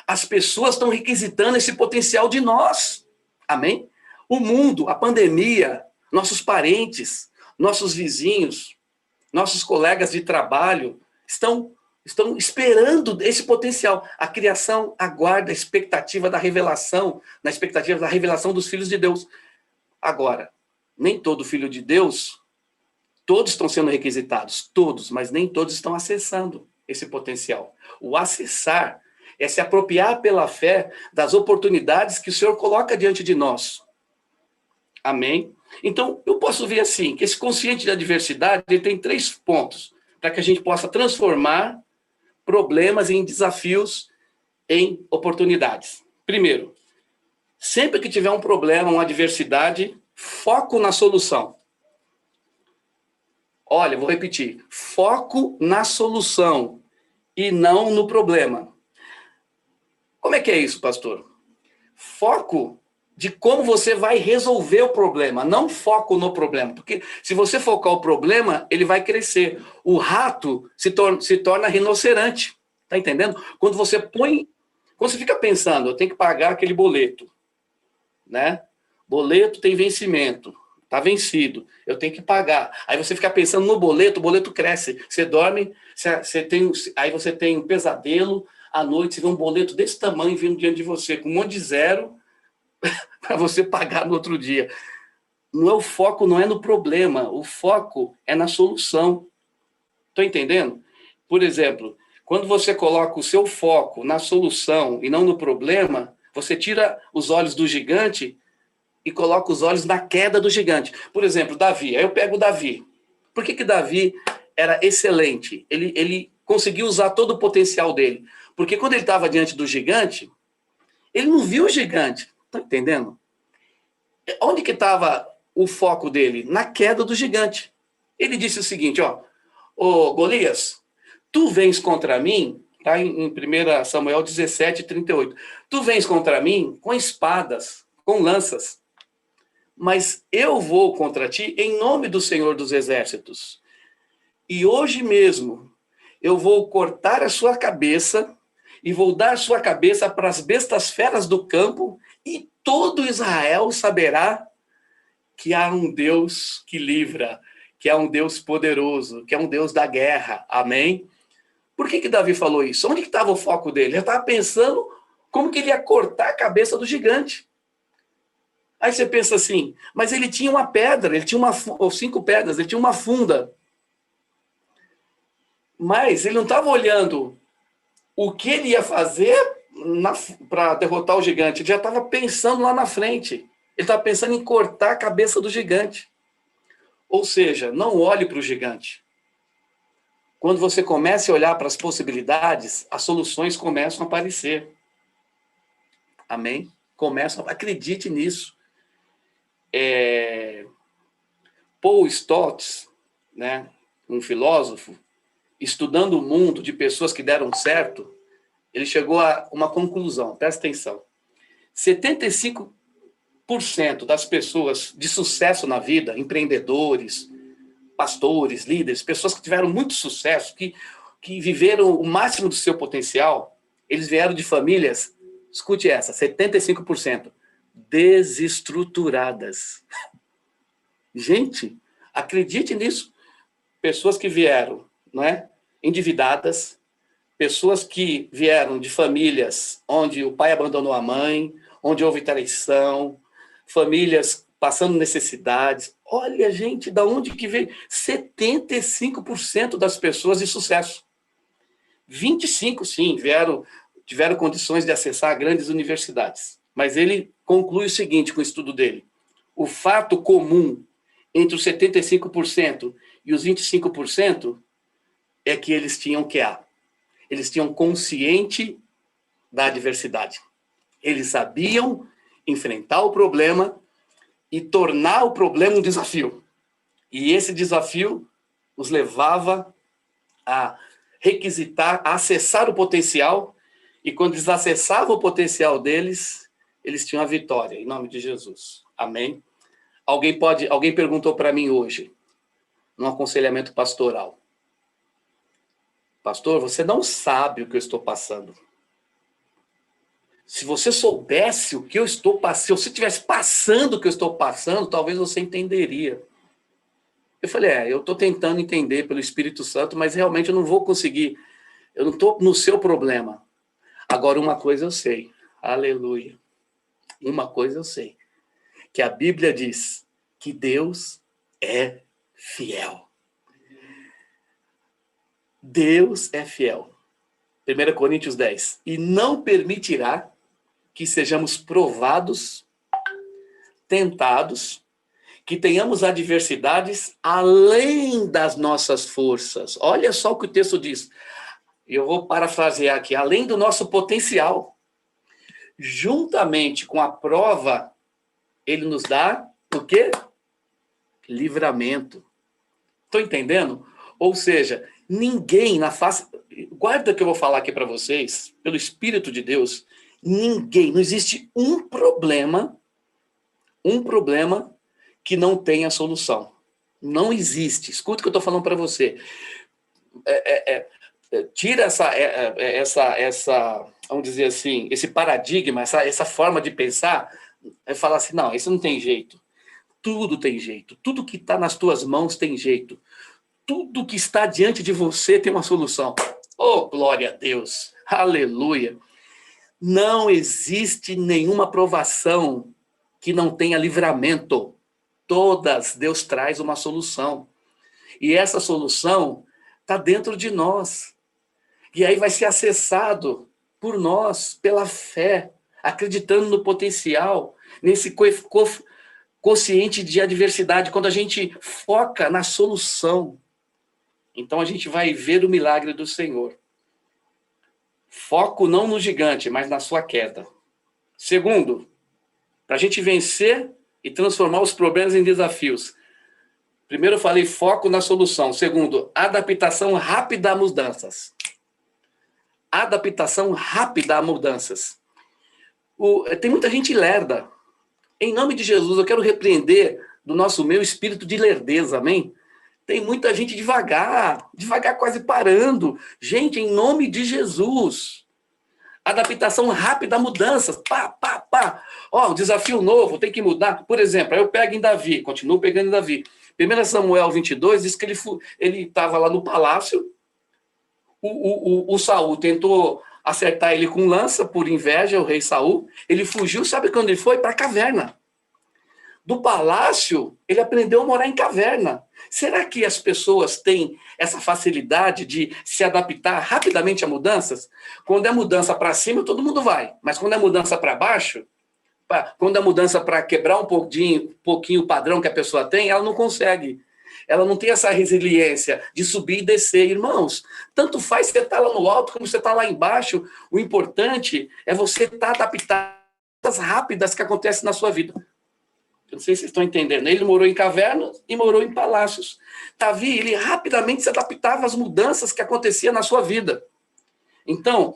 As pessoas estão requisitando esse potencial de nós. Amém? O mundo, a pandemia, nossos parentes, nossos vizinhos, nossos colegas de trabalho estão esperando esse potencial. A criação aguarda a expectativa da revelação, na expectativa da revelação dos filhos de Deus. Agora, nem todo filho de Deus, todos estão sendo requisitados, todos, mas nem todos estão acessando esse potencial. O acessar é se apropriar pela fé das oportunidades que o Senhor coloca diante de nós. Amém? Então, eu posso ver assim, que esse consciente da diversidade, ele tem 3 pontos, para que a gente possa transformar problemas em desafios em oportunidades. Primeiro, sempre que tiver um problema, uma adversidade, foco na solução. Olha, vou repetir, foco na solução e não no problema. Como é que é isso, pastor? Foco de como você vai resolver o problema, não foco no problema. Porque se você focar o problema, ele vai crescer. O rato se torna rinoceronte. Tá entendendo? Quando você fica pensando, eu tenho que pagar aquele boleto, né? Boleto tem vencimento, tá vencido, eu tenho que pagar. Aí você fica pensando no boleto, o boleto cresce. Você dorme, aí você tem um pesadelo, à noite você vê um boleto desse tamanho vindo diante de você, com um monte de zero, para você pagar no outro dia. O foco não é no problema, o foco é na solução. Estou entendendo? Por exemplo, quando você coloca o seu foco na solução e não no problema, você tira os olhos do gigante e coloca os olhos na queda do gigante. Por exemplo, Davi. Aí eu pego o Davi. Por que Davi era excelente? Ele conseguiu usar todo o potencial dele. Porque quando ele estava diante do gigante, ele não viu o gigante. Está entendendo? Onde que estava o foco dele? Na queda do gigante. Ele disse o seguinte, ô Golias, tu vens contra mim, tá em 1 Samuel 17, 38. Tu vens contra mim com espadas, com lanças, mas eu vou contra ti em nome do Senhor dos Exércitos. E hoje mesmo eu vou cortar a sua cabeça e vou dar sua cabeça para as bestas feras do campo, e todo Israel saberá que há um Deus que livra, que há um Deus poderoso, que é um Deus da guerra. Amém? Por que Davi falou isso? Onde que estava o foco dele? Ele estava pensando como que ele ia cortar a cabeça do gigante. Aí você pensa assim, mas ele tinha uma pedra, ele tinha ou 5 pedras, ele tinha uma funda. Mas ele não estava olhando o que ele ia fazer para derrotar o gigante. Ele já estava pensando lá na frente. Ele estava pensando em cortar a cabeça do gigante. Ou seja, não olhe para o gigante. Quando você começa a olhar para as possibilidades, as soluções começam a aparecer. Amém? Acredite nisso. Paul Stotz, né, um filósofo, estudando o mundo de pessoas que deram certo, ele chegou a uma conclusão, presta atenção. 75% das pessoas de sucesso na vida, empreendedores, pastores, líderes, pessoas que tiveram muito sucesso, que viveram o máximo do seu potencial, eles vieram de famílias, escute essa, 75%, desestruturadas. Gente, acredite nisso. Pessoas que vieram, não é, endividadas, pessoas que vieram de famílias onde o pai abandonou a mãe, onde houve traição, famílias passando necessidades. Olha, gente, da onde que veio? 75% das pessoas de sucesso. 25%, sim, tiveram condições de acessar grandes universidades. Mas ele conclui o seguinte com o estudo dele. O fato comum entre os 75% e os 25% é que eles tinham QA. Eles tinham consciente da adversidade. Eles sabiam enfrentar o problema e tornar o problema um desafio. E esse desafio os levava a requisitar, a acessar o potencial, e quando eles acessavam o potencial deles, eles tinham a vitória, em nome de Jesus. Amém? Alguém perguntou para mim hoje, num aconselhamento pastoral, pastor, você não sabe o que eu estou passando. Se você soubesse o que eu estou passando, se você estivesse passando o que eu estou passando, talvez você entenderia. Eu falei, eu estou tentando entender pelo Espírito Santo, mas realmente eu não vou conseguir. Eu não estou no seu problema. Agora, uma coisa eu sei. Aleluia. Uma coisa eu sei. Que a Bíblia diz que Deus é fiel. Deus é fiel. 1 Coríntios 10. E não permitirá que sejamos provados, tentados, que tenhamos adversidades além das nossas forças. Olha só o que o texto diz. Eu vou parafrasear aqui. Além do nosso potencial. Juntamente com a prova, ele nos dá o quê? Livramento. Estão entendendo? Ou seja, ninguém na face... Guarda que eu vou falar aqui para vocês, pelo Espírito de Deus, ninguém, não existe um problema que não tenha solução. Não existe. Escuta o que eu estou falando para você. Tira essa, vamos dizer assim, esse paradigma, essa forma de pensar, é falar assim, não, isso não tem jeito. Tudo tem jeito. Tudo que está nas tuas mãos tem jeito. Tudo que está diante de você tem uma solução. Oh, glória a Deus. Aleluia. Não existe nenhuma provação que não tenha livramento. Todas, Deus traz uma solução. E essa solução está dentro de nós. E aí vai ser acessado por nós, pela fé, acreditando no potencial, nesse quociente de adversidade, quando a gente foca na solução. Então a gente vai ver o milagre do Senhor. Foco não no gigante, mas na sua queda. Segundo, para a gente vencer e transformar os problemas em desafios. Primeiro eu falei foco na solução. Segundo, adaptação rápida a mudanças. Adaptação rápida a mudanças. Tem muita gente lerda. Em nome de Jesus, eu quero repreender do nosso meio espírito de lerdeza, amém? Tem muita gente devagar quase parando. Gente, em nome de Jesus. Adaptação rápida a mudanças. Pá. Um desafio novo, tem que mudar. Por exemplo, aí eu pego em Davi, continuo pegando em Davi. 1 Samuel 22 diz que ele estava lá no palácio. O Saul tentou acertar ele com lança por inveja, o rei Saul. Ele fugiu, sabe quando ele foi? Para a caverna. Do palácio, ele aprendeu a morar em caverna. Será que as pessoas têm essa facilidade de se adaptar rapidamente a mudanças? Quando é mudança para cima, todo mundo vai. Mas quando é mudança para baixo, quando é mudança para quebrar um pouquinho o padrão que a pessoa tem, ela não consegue. Ela não tem essa resiliência de subir e descer. Irmãos, tanto faz você estar lá no alto como você estar lá embaixo. O importante é você estar adaptado às rápidas que acontecem na sua vida. Eu não sei se vocês estão entendendo. Ele morou em cavernas e morou em palácios. Davi, ele rapidamente se adaptava às mudanças que aconteciam na sua vida. Então,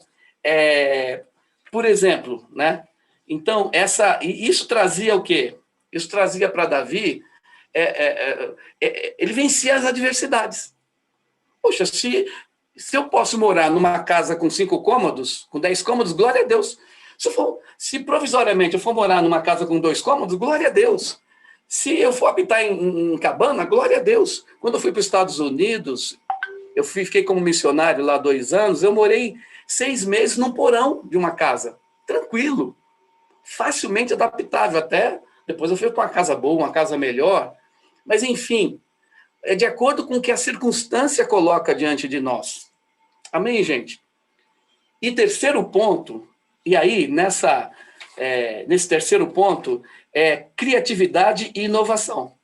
por exemplo, né? Então, isso trazia o quê? Isso trazia para Davi, ele vencia as adversidades. Poxa, se eu posso morar numa casa com 5 cômodos, com 10 cômodos, glória a Deus. Se provisoriamente eu for morar numa casa com 2 cômodos, glória a Deus. Se eu for habitar em cabana, glória a Deus. Quando eu fui para os Estados Unidos, eu fiquei como missionário lá 2 anos, eu morei 6 meses num porão de uma casa. Tranquilo. Facilmente adaptável até. Depois eu fui para uma casa boa, uma casa melhor. Mas, enfim, é de acordo com o que a circunstância coloca diante de nós. Amém, gente? E terceiro ponto, e aí, nesse terceiro ponto, é criatividade e inovação.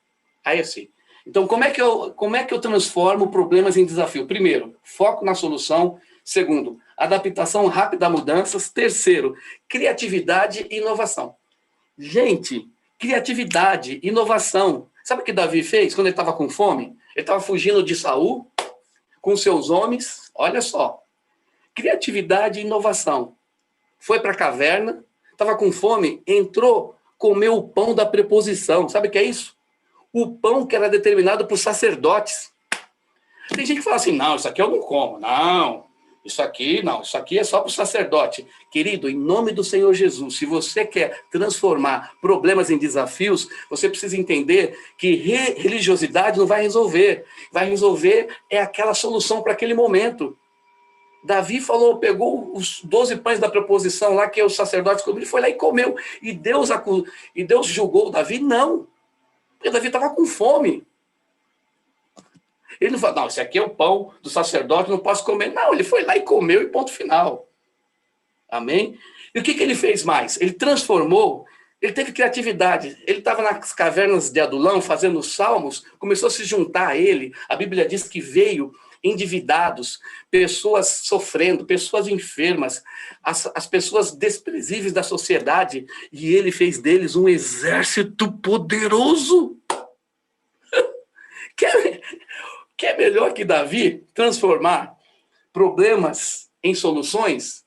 Aí, assim. Então, como é que eu transformo problemas em desafio? Primeiro, foco na solução. Segundo, adaptação rápida a mudanças. Terceiro, criatividade e inovação. Gente, criatividade, inovação. Sabe o que Davi fez quando ele estava com fome? Ele estava fugindo de Saul, com seus homens. Olha só. Criatividade e inovação. Foi para a caverna, estava com fome, entrou, comeu o pão da preposição. Sabe o que é isso? O pão que era determinado por sacerdotes. Tem gente que fala assim, não, isso aqui eu não como. Não, isso aqui é só para o sacerdote. Querido, em nome do Senhor Jesus, se você quer transformar problemas em desafios, você precisa entender que religiosidade não vai resolver. Vai resolver aquela solução para aquele momento. Davi pegou os 12 pães da preposição lá que os sacerdotes comiam, ele foi lá e comeu. E Deus julgou Davi? Não. Porque Davi estava com fome. Ele não falou, não, esse aqui é o pão do sacerdote, não posso comer. Não, ele foi lá e comeu e ponto final. Amém? E o que ele fez mais? Ele transformou, ele teve criatividade. Ele estava nas cavernas de Adulão fazendo salmos, começou a se juntar a ele. A Bíblia diz que veio endividados, pessoas sofrendo, pessoas enfermas, as pessoas desprezíveis da sociedade, e ele fez deles um exército poderoso. Quer melhor que Davi transformar problemas em soluções?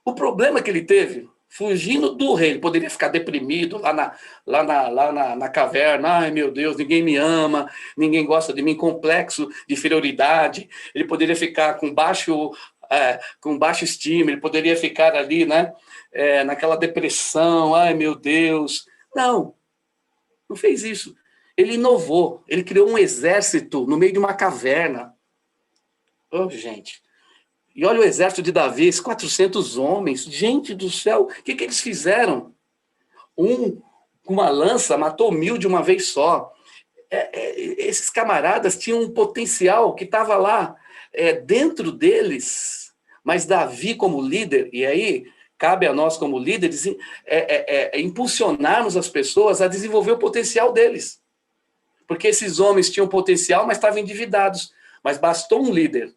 O problema que ele teve, fugindo do rei, ele poderia ficar deprimido lá na caverna. Ai, meu Deus, ninguém me ama, ninguém gosta de mim, complexo de inferioridade. Ele poderia ficar com baixa estima, ele poderia ficar ali, né, naquela depressão. Ai, meu Deus. Não fez isso. Ele inovou, ele criou um exército no meio de uma caverna. Oh, gente. E olha o exército de Davi, esses 400 homens. Gente do céu, o que eles fizeram? Com uma lança, matou 1000 de uma vez só. Esses camaradas tinham um potencial que estava lá dentro deles. Mas Davi, como líder, e aí cabe a nós, como líderes, impulsionarmos as pessoas a desenvolver o potencial deles. Porque esses homens tinham potencial, mas estavam endividados. Mas bastou um líder.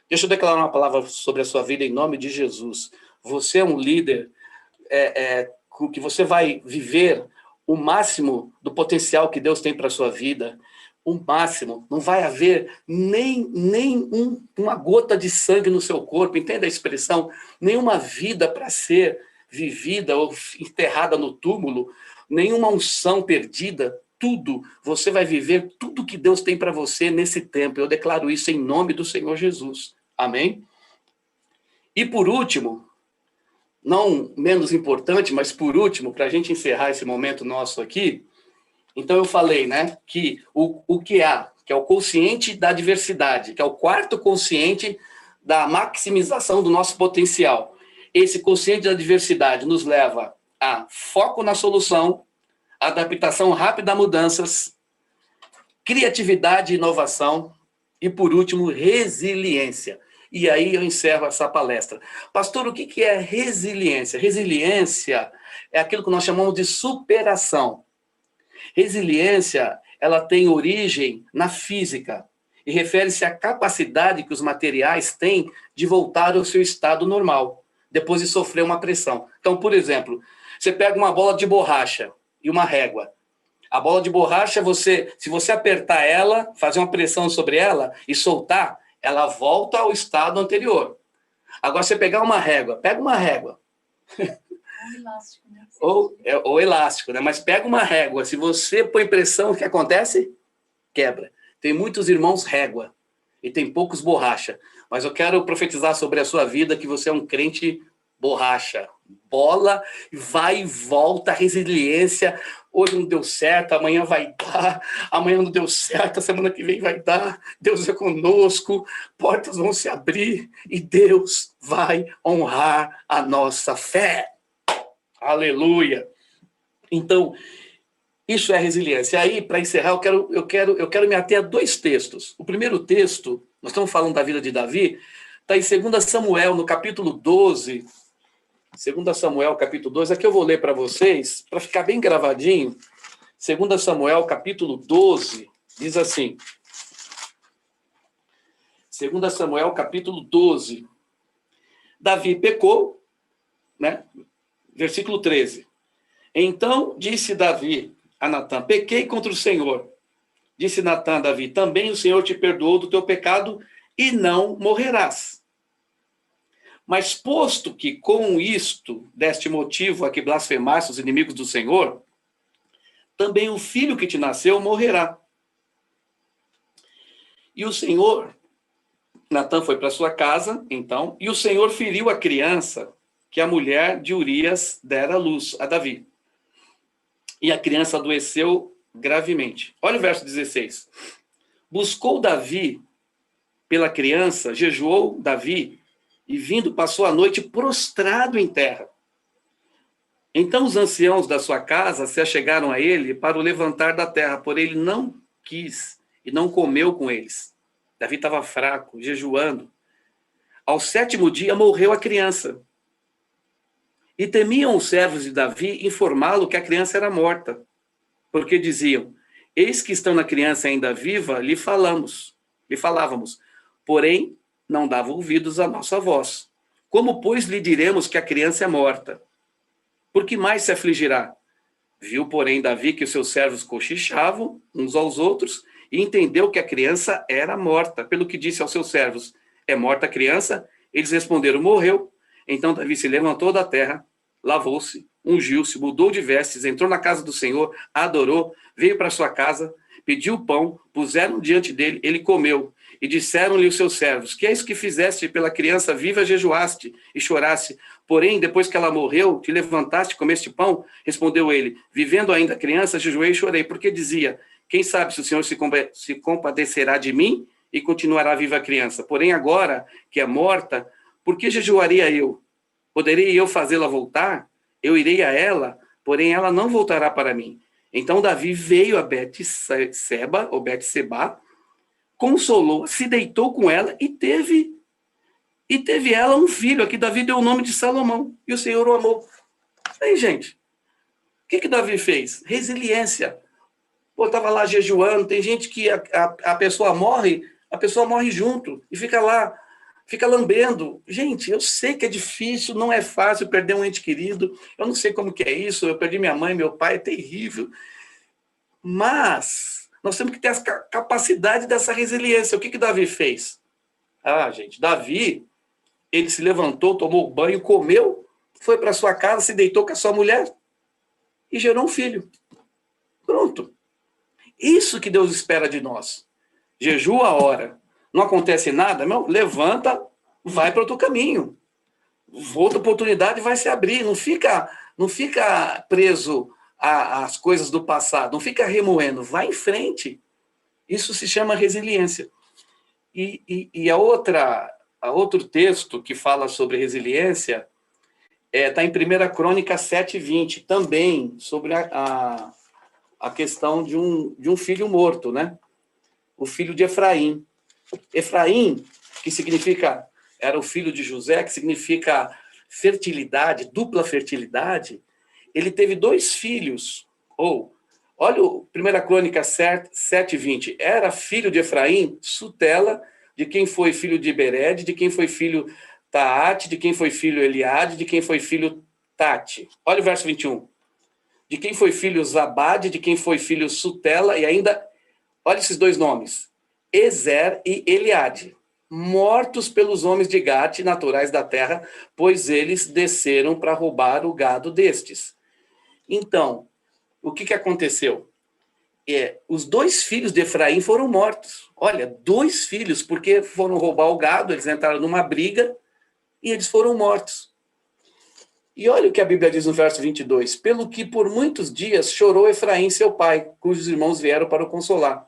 Deixa eu declarar uma palavra sobre a sua vida em nome de Jesus. Você é um líder que você vai viver o máximo do potencial que Deus tem para a sua vida. O máximo. Não vai haver nem uma gota de sangue no seu corpo. Entenda a expressão? Nenhuma vida para ser vivida ou enterrada no túmulo. Nenhuma unção perdida. Tudo, você vai viver tudo que Deus tem para você nesse tempo. Eu declaro isso em nome do Senhor Jesus. Amém? E por último, não menos importante, mas por último, para a gente encerrar esse momento nosso aqui, então eu falei, né, que o QA, que é o consciente da diversidade, que é o quarto consciente da maximização do nosso potencial. Esse consciente da diversidade nos leva a foco na solução, adaptação rápida a mudanças, criatividade e inovação, e, por último, resiliência. E aí eu encerro essa palestra. Pastor, o que é resiliência? Resiliência é aquilo que nós chamamos de superação. Resiliência, ela tem origem na física e refere-se à capacidade que os materiais têm de voltar ao seu estado normal, depois de sofrer uma pressão. Então, por exemplo, você pega uma bola de borracha e uma régua. A bola de borracha, se você apertar ela, fazer uma pressão sobre ela e soltar, ela volta ao estado anterior. Agora, você pegar uma régua, pega uma régua. Elástico, né? Ou elástico, né? Mas pega uma régua, se você põe pressão, o que acontece? Quebra. Tem muitos irmãos régua e tem poucos borracha. Mas eu quero profetizar sobre a sua vida que você é um crente borracha. Bola, vai e volta, resiliência. Hoje não deu certo, amanhã vai dar. Amanhã não deu certo, a semana que vem vai dar. Deus é conosco, portas vão se abrir e Deus vai honrar a nossa fé. Aleluia! Então, isso é resiliência. Aí, para encerrar, eu quero me ater a dois textos. O primeiro texto, nós estamos falando da vida de Davi, está em 2 Samuel, no capítulo 12. 2 Samuel, capítulo 12. Aqui eu vou ler para vocês, para ficar bem gravadinho. 2 Samuel, capítulo 12, diz assim. 2 Samuel, capítulo 12. Davi pecou, né? Versículo 13. Então disse Davi a Natã: pequei contra o Senhor. Disse Natã a Davi: também o Senhor te perdoou do teu pecado e não morrerás. Mas posto que com isto deste motivo a que blasfemaste os inimigos do Senhor, também o filho que te nasceu morrerá. E o Senhor, Natã foi para sua casa, então, e o Senhor feriu a criança que a mulher de Urias dera à luz a Davi. E a criança adoeceu gravemente. Olha o verso 16. Buscou Davi pela criança, jejuou Davi, e vindo passou a noite prostrado em terra. Então os anciãos da sua casa se achegaram a ele para o levantar da terra, porém ele não quis e não comeu com eles. Davi estava fraco, jejuando. Ao 7º dia morreu a criança. E temiam os servos de Davi informá-lo que a criança era morta, porque diziam: eis que estando a criança ainda viva, lhe falávamos, porém não dava ouvidos à nossa voz. Como, pois, lhe diremos que a criança é morta? Por que mais se afligirá? Viu, porém, Davi que os seus servos cochichavam uns aos outros e entendeu que a criança era morta, pelo que disse aos seus servos: é morta a criança? Eles responderam: morreu. Então Davi se levantou da terra, lavou-se, ungiu-se, mudou de vestes, entrou na casa do Senhor, adorou, veio para sua casa, pediu pão, puseram diante dele, ele comeu. E disseram-lhe os seus servos: que é isso que fizeste pela criança viva, jejuaste e choraste? Porém, depois que ela morreu, te levantaste e comeste pão? Respondeu ele: vivendo ainda a criança, jejuei e chorei, porque dizia: quem sabe se o Senhor se compadecerá de mim e continuará viva a criança? Porém, agora que é morta, por que jejuaria eu? Poderei eu fazê-la voltar? Eu irei a ela, porém ela não voltará para mim. Então Davi veio a Betseba, ou Betseba, consolou, se deitou com ela e teve ela um filho. Aqui Davi deu o nome de Salomão, e o Senhor o amou. Aí, gente, o que Davi fez? Resiliência. Pô, estava lá jejuando, tem gente que a pessoa morre junto, e fica lá, fica lambendo. Gente, eu sei que é difícil, não é fácil perder um ente querido, eu não sei como que é isso, eu perdi minha mãe, meu pai, é terrível. Mas nós temos que ter a capacidade dessa resiliência. O que Davi fez? Gente, Davi, ele se levantou, tomou banho, comeu, foi para sua casa, se deitou com a sua mulher e gerou um filho. Pronto. Isso que Deus espera de nós. Jejua a hora. Não acontece nada, levanta, vai para outro caminho. Outra oportunidade vai se abrir. Não fica preso às coisas do passado. Não fica remoendo. Vai em frente. Isso se chama resiliência. E outro texto que fala sobre resiliência está em 1 Crônica 7:20, também sobre a questão de um filho morto, né? O filho de Efraim. Efraim, que significa, era o filho de José, que significa fertilidade, dupla fertilidade. Ele teve 2 filhos, olha o 1 Crônica 7:20, era filho de Efraim, Sutela, de quem foi filho de Bered, de quem foi filho Taate, de quem foi filho Eliade, de quem foi filho Tate. Olha o verso 21. De quem foi filho Zabade, de quem foi filho Sutela, e ainda, olha esses 2 nomes, Ezer e Eliade, mortos pelos homens de Gate, naturais da terra, pois eles desceram para roubar o gado destes. Então, o que aconteceu? Os 2 filhos de Efraim foram mortos. Olha, 2 filhos, porque foram roubar o gado, eles entraram numa briga e eles foram mortos. E olha o que a Bíblia diz no verso 22. Pelo que por muitos dias chorou Efraim, seu pai, cujos irmãos vieram para o consolar.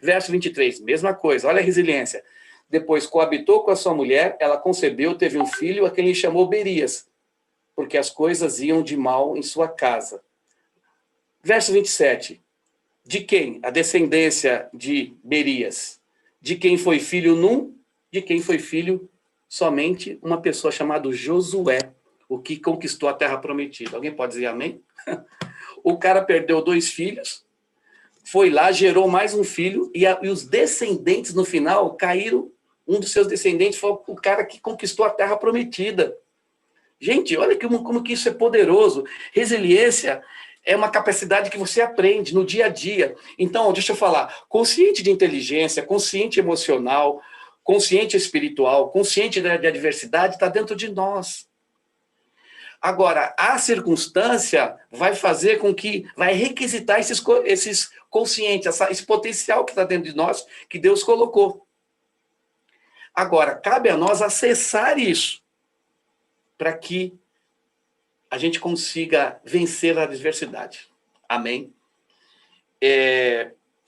Verso 23, mesma coisa, olha a resiliência. Depois coabitou com a sua mulher, ela concebeu, teve um filho, a quem lhe chamou Berias, porque as coisas iam de mal em sua casa. Verso 27. De quem? A descendência de Berias. De quem foi filho Num? De quem foi filho somente uma pessoa chamada Josué, o que conquistou a terra prometida. Alguém pode dizer amém? O cara perdeu 2 filhos, foi lá, gerou mais um filho, e os descendentes, no final, caíram. Um dos seus descendentes foi o cara que conquistou a terra prometida. Gente, olha como que isso é poderoso. Resiliência é uma capacidade que você aprende no dia a dia. Então, deixa eu falar, consciente de inteligência, consciente emocional, consciente espiritual, consciente de adversidade, está dentro de nós. Agora, a circunstância vai fazer com que, vai requisitar esses conscientes, esse potencial que está dentro de nós, que Deus colocou. Agora, cabe a nós acessar isso, para que a gente consiga vencer a adversidade. Amém?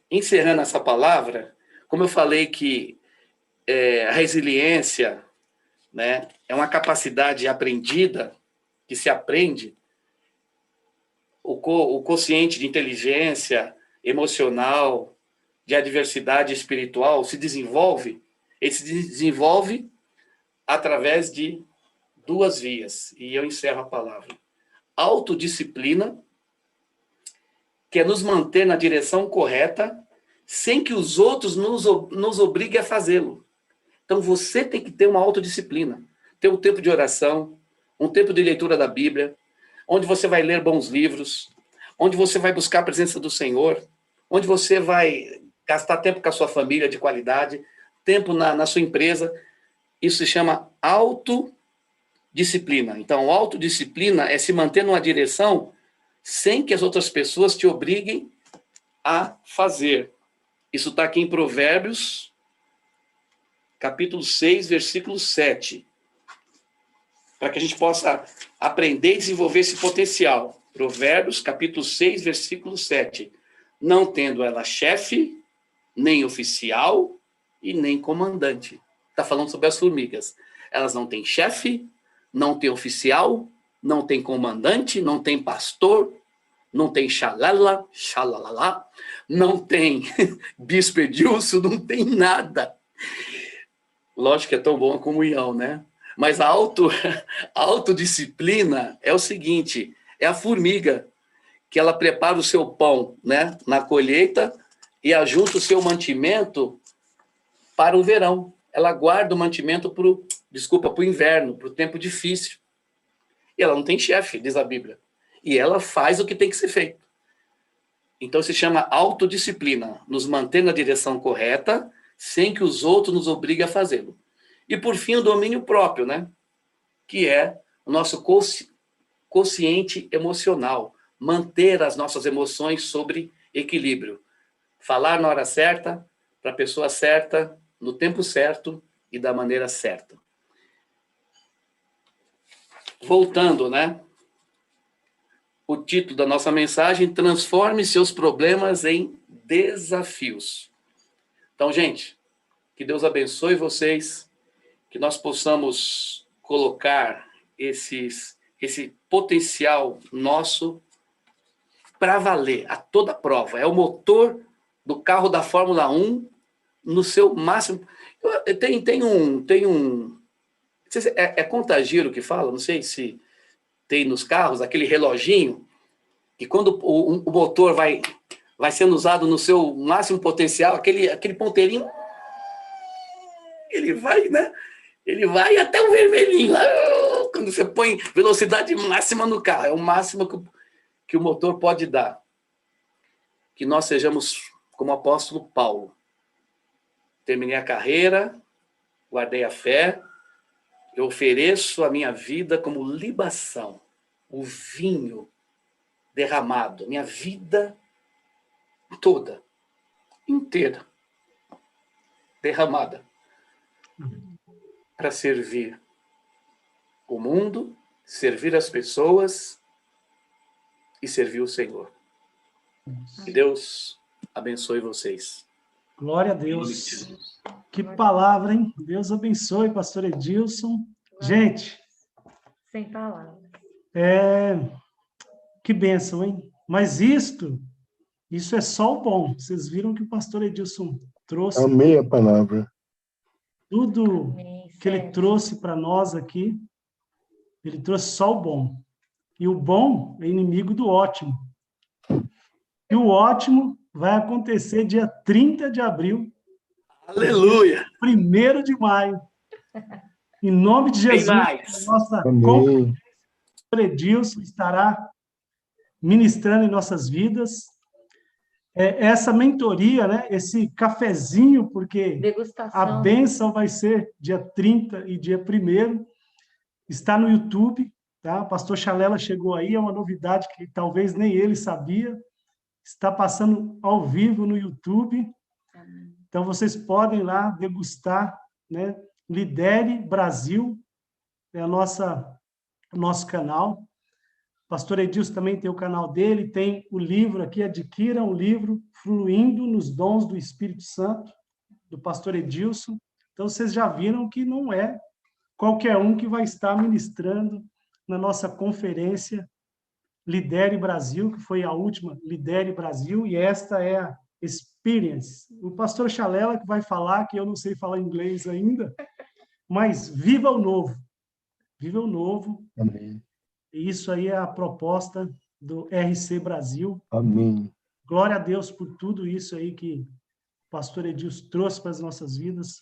Encerrando essa palavra, como eu falei que a resiliência, né, é uma capacidade aprendida, que se aprende, o consciente de inteligência emocional, de adversidade espiritual, se desenvolve, ele se desenvolve através de 2 vias, e eu encerro a palavra. Autodisciplina, que é nos manter na direção correta, sem que os outros nos obriguem a fazê-lo. Então, você tem que ter uma autodisciplina, ter um tempo de oração, um tempo de leitura da Bíblia, onde você vai ler bons livros, onde você vai buscar a presença do Senhor, onde você vai gastar tempo com a sua família de qualidade, tempo na sua empresa. Isso se chama autodisciplina. Então, autodisciplina é se manter numa direção sem que as outras pessoas te obriguem a fazer. Isso está aqui em Provérbios, capítulo 6, versículo 7. Para que a gente possa aprender e desenvolver esse potencial. Provérbios, capítulo 6, versículo 7. Não tendo ela chefe, nem oficial e nem comandante. Está falando sobre as formigas. Elas não têm chefe, não têm oficial, não têm comandante, não têm pastor, não tem xalala, xalalala, não tem bispo Edilson, não tem nada. Lógico que é tão bom a comunhão, né? Mas a autodisciplina é o seguinte, é a formiga, que ela prepara o seu pão, né, na colheita e ajunta o seu mantimento para o verão. Ela guarda o mantimento para o inverno, para o tempo difícil. E ela não tem chefe, diz a Bíblia. E ela faz o que tem que ser feito. Então se chama autodisciplina, nos manter na direção correta, sem que os outros nos obriguem a fazê-lo. E por fim o domínio próprio, né? Que é o nosso consciente emocional, manter as nossas emoções sobre equilíbrio. Falar na hora certa, para a pessoa certa, no tempo certo e da maneira certa. Voltando, né? O título da nossa mensagem, transforme seus problemas em desafios. Então, gente, que Deus abençoe vocês, que nós possamos colocar esse potencial nosso para valer, a toda prova. É o motor do carro da Fórmula 1 no seu máximo. Tem um não sei se é contagiro que fala, não sei se tem nos carros, aquele reloginho, que quando o motor vai sendo usado no seu máximo potencial, aquele ponteirinho, ele vai, né? Ele vai até o vermelhinho, lá, quando você põe velocidade máxima no carro, é o máximo que o motor pode dar. Que nós sejamos como o apóstolo Paulo. Terminei a carreira, guardei a fé, eu ofereço a minha vida como libação, o vinho derramado, minha vida toda, inteira, derramada, para servir o mundo, servir as pessoas e servir o Senhor. Que Deus abençoe vocês. Glória a Deus. Que palavra, hein? Deus abençoe, pastor Edilson. Gente, Sem palavras. que bênção, hein? Mas isso é só o bom. Vocês viram que o pastor Edilson trouxe. Amei a palavra. Tudo Amém, que ele trouxe para nós aqui, ele trouxe só o bom. E o bom é inimigo do ótimo. E o ótimo vai acontecer dia 30 de abril. Aleluia! 1º de maio. Em nome de Jesus, a nossa Amém. Edilson estará ministrando em nossas vidas. Essa mentoria, né? Esse cafezinho, porque Degustação. a bênção vai ser dia 30 e dia 1º. Está no YouTube, tá? O pastor Chalela chegou aí, é uma novidade que talvez nem ele sabia. Está passando ao vivo no YouTube. Então, vocês podem lá degustar, né? Lidere Brasil, é o nosso canal. O pastor Edilson também tem o canal dele, tem o livro aqui, adquira um livro, Fluindo nos Dons do Espírito Santo, do pastor Edilson. Então, vocês já viram que não é qualquer um que vai estar ministrando na nossa conferência Lidere Brasil, que foi a última Lidere Brasil, e esta é a Experience. O pastor Chalela que vai falar, que eu não sei falar inglês ainda, mas viva o novo. Viva o novo. Amém. E isso aí é a proposta do RC Brasil. Amém. Glória a Deus por tudo isso aí que o pastor Edilson trouxe para as nossas vidas,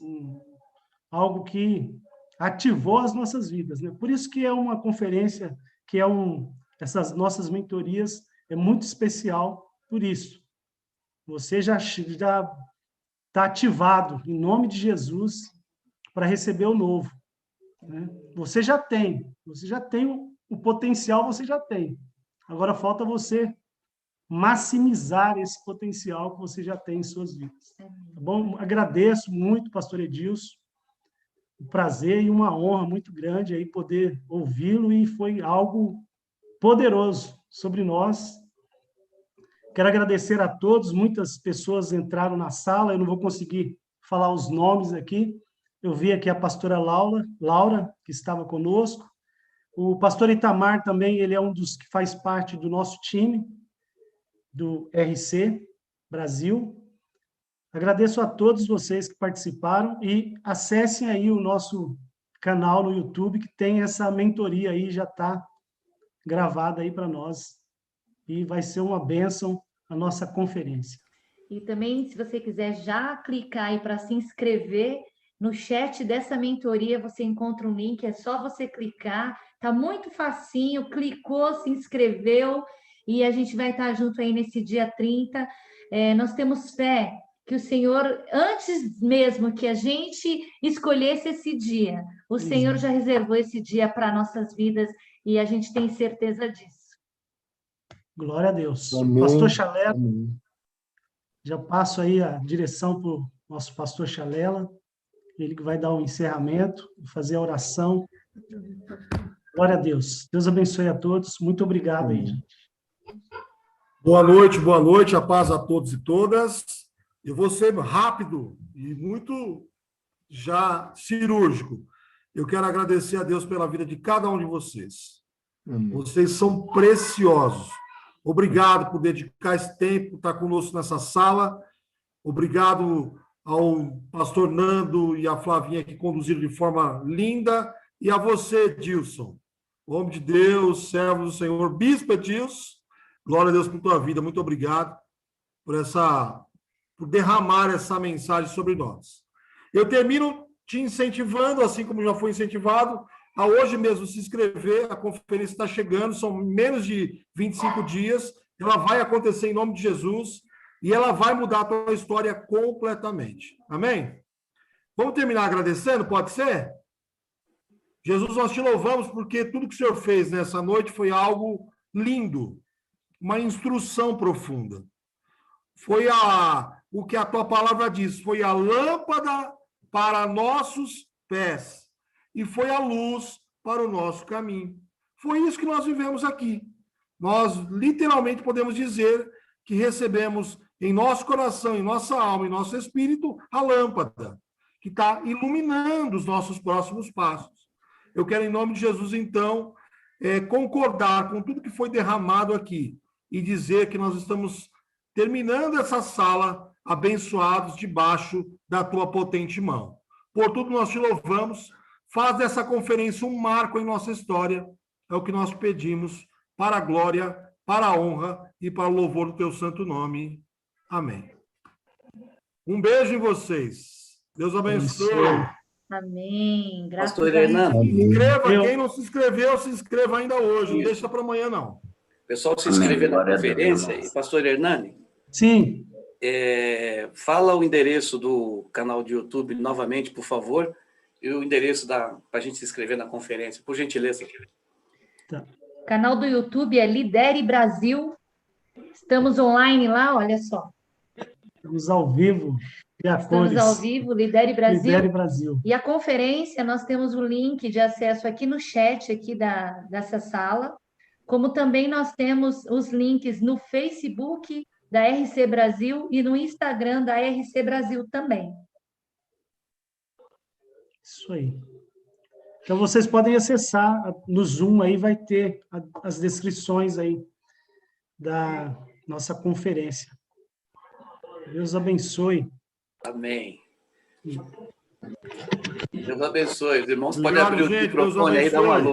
algo que ativou as nossas vidas, né? Por isso que é uma conferência, que essas nossas mentorias é muito especial por isso. Você já está ativado, em nome de Jesus, para receber o novo, né? Você já tem o potencial, você já tem. Agora falta você maximizar esse potencial que você já tem em suas vidas. Tá bom? Agradeço muito, pastor Edilson. Um prazer e uma honra muito grande aí poder ouvi-lo, e foi algo poderoso sobre nós. Quero agradecer a todos, muitas pessoas entraram na sala, eu não vou conseguir falar os nomes aqui. Eu vi aqui a pastora Laura, que estava conosco. O pastor Itamar também, ele é um dos que faz parte do nosso time, do RC Brasil. Agradeço a todos vocês que participaram e acessem aí o nosso canal no YouTube, que tem essa mentoria aí, já está gravada aí para nós. E vai ser uma bênção a nossa conferência. E também, se você quiser já clicar aí para se inscrever, no chat dessa mentoria você encontra um link, é só você clicar, tá muito facinho, clicou, se inscreveu, e a gente vai estar junto aí nesse dia 30. Nós temos fé que o Senhor, antes mesmo que a gente escolhesse esse dia, o Senhor já reservou esse dia para nossas vidas, e a gente tem certeza disso. Glória a Deus. Amém. Pastor Chalela, Amém. já passo aí a direção para o nosso pastor Chalela, ele que vai dar o encerramento, fazer a oração. Glória a Deus. Deus abençoe a todos. Muito obrigado aí, gente. Boa noite, a paz a todos e todas. Eu vou ser rápido e muito já cirúrgico. Eu quero agradecer a Deus pela vida de cada um de vocês. Amém. Vocês são preciosos. Obrigado por dedicar esse tempo, estar conosco nessa sala. Obrigado ao pastor Nando e à Flavinha que conduziram de forma linda. E a você, Edilson, homem de Deus, servo do Senhor, Bispo Edilson, glória a Deus por tua vida. Muito obrigado por derramar essa mensagem sobre nós. Eu termino te incentivando, assim como já foi incentivado, a hoje mesmo se inscrever. A conferência está chegando, são menos de 25 dias, ela vai acontecer em nome de Jesus e ela vai mudar a tua história completamente. Amém? Vamos terminar agradecendo, pode ser? Jesus, nós te louvamos porque tudo que o Senhor fez nessa noite foi algo lindo, uma instrução profunda. Foi o que a tua palavra diz, foi a lâmpada para nossos pés e foi a luz para o nosso caminho. Foi isso que nós vivemos aqui. Nós literalmente podemos dizer que recebemos em nosso coração, em nossa alma, em nosso espírito, a lâmpada que está iluminando os nossos próximos passos. Eu quero, em nome de Jesus, então, concordar com tudo que foi derramado aqui e dizer que nós estamos terminando essa sala abençoados debaixo da tua potente mão. Por tudo nós te louvamos. Faz dessa conferência um marco em nossa história. É o que nós pedimos para a glória, para a honra e para o louvor do teu santo nome. Amém. Um beijo em vocês. Deus abençoe. Amém. Graças Pastor a Deus. Hernando, Se inscreva, quem não se inscreveu, se inscreva ainda hoje. Não Isso. deixa para amanhã, não. o pessoal se inscrever na Glória a Deus, conferência. irmãos. E, pastor Hernani, Sim, fala o endereço do canal de YouTube novamente, por favor, e o endereço para a gente se inscrever na conferência, por gentileza. O canal do YouTube é Lidere Brasil. Estamos online lá, olha só. estamos ao vivo. Estamos ao vivo, Lidere Brasil. Lidere Brasil. E a conferência, nós temos o link de acesso aqui no chat aqui dessa sala, como também nós temos os links no Facebook da RC Brasil e no Instagram da RC Brasil também. Isso aí. Então, vocês podem acessar no Zoom, aí vai ter as descrições aí da nossa conferência. Deus abençoe. Amém. Deus abençoe. Os irmãos podem Obrigado, abrir o gente. Deus microfone aí e dar uma abençoe. luz.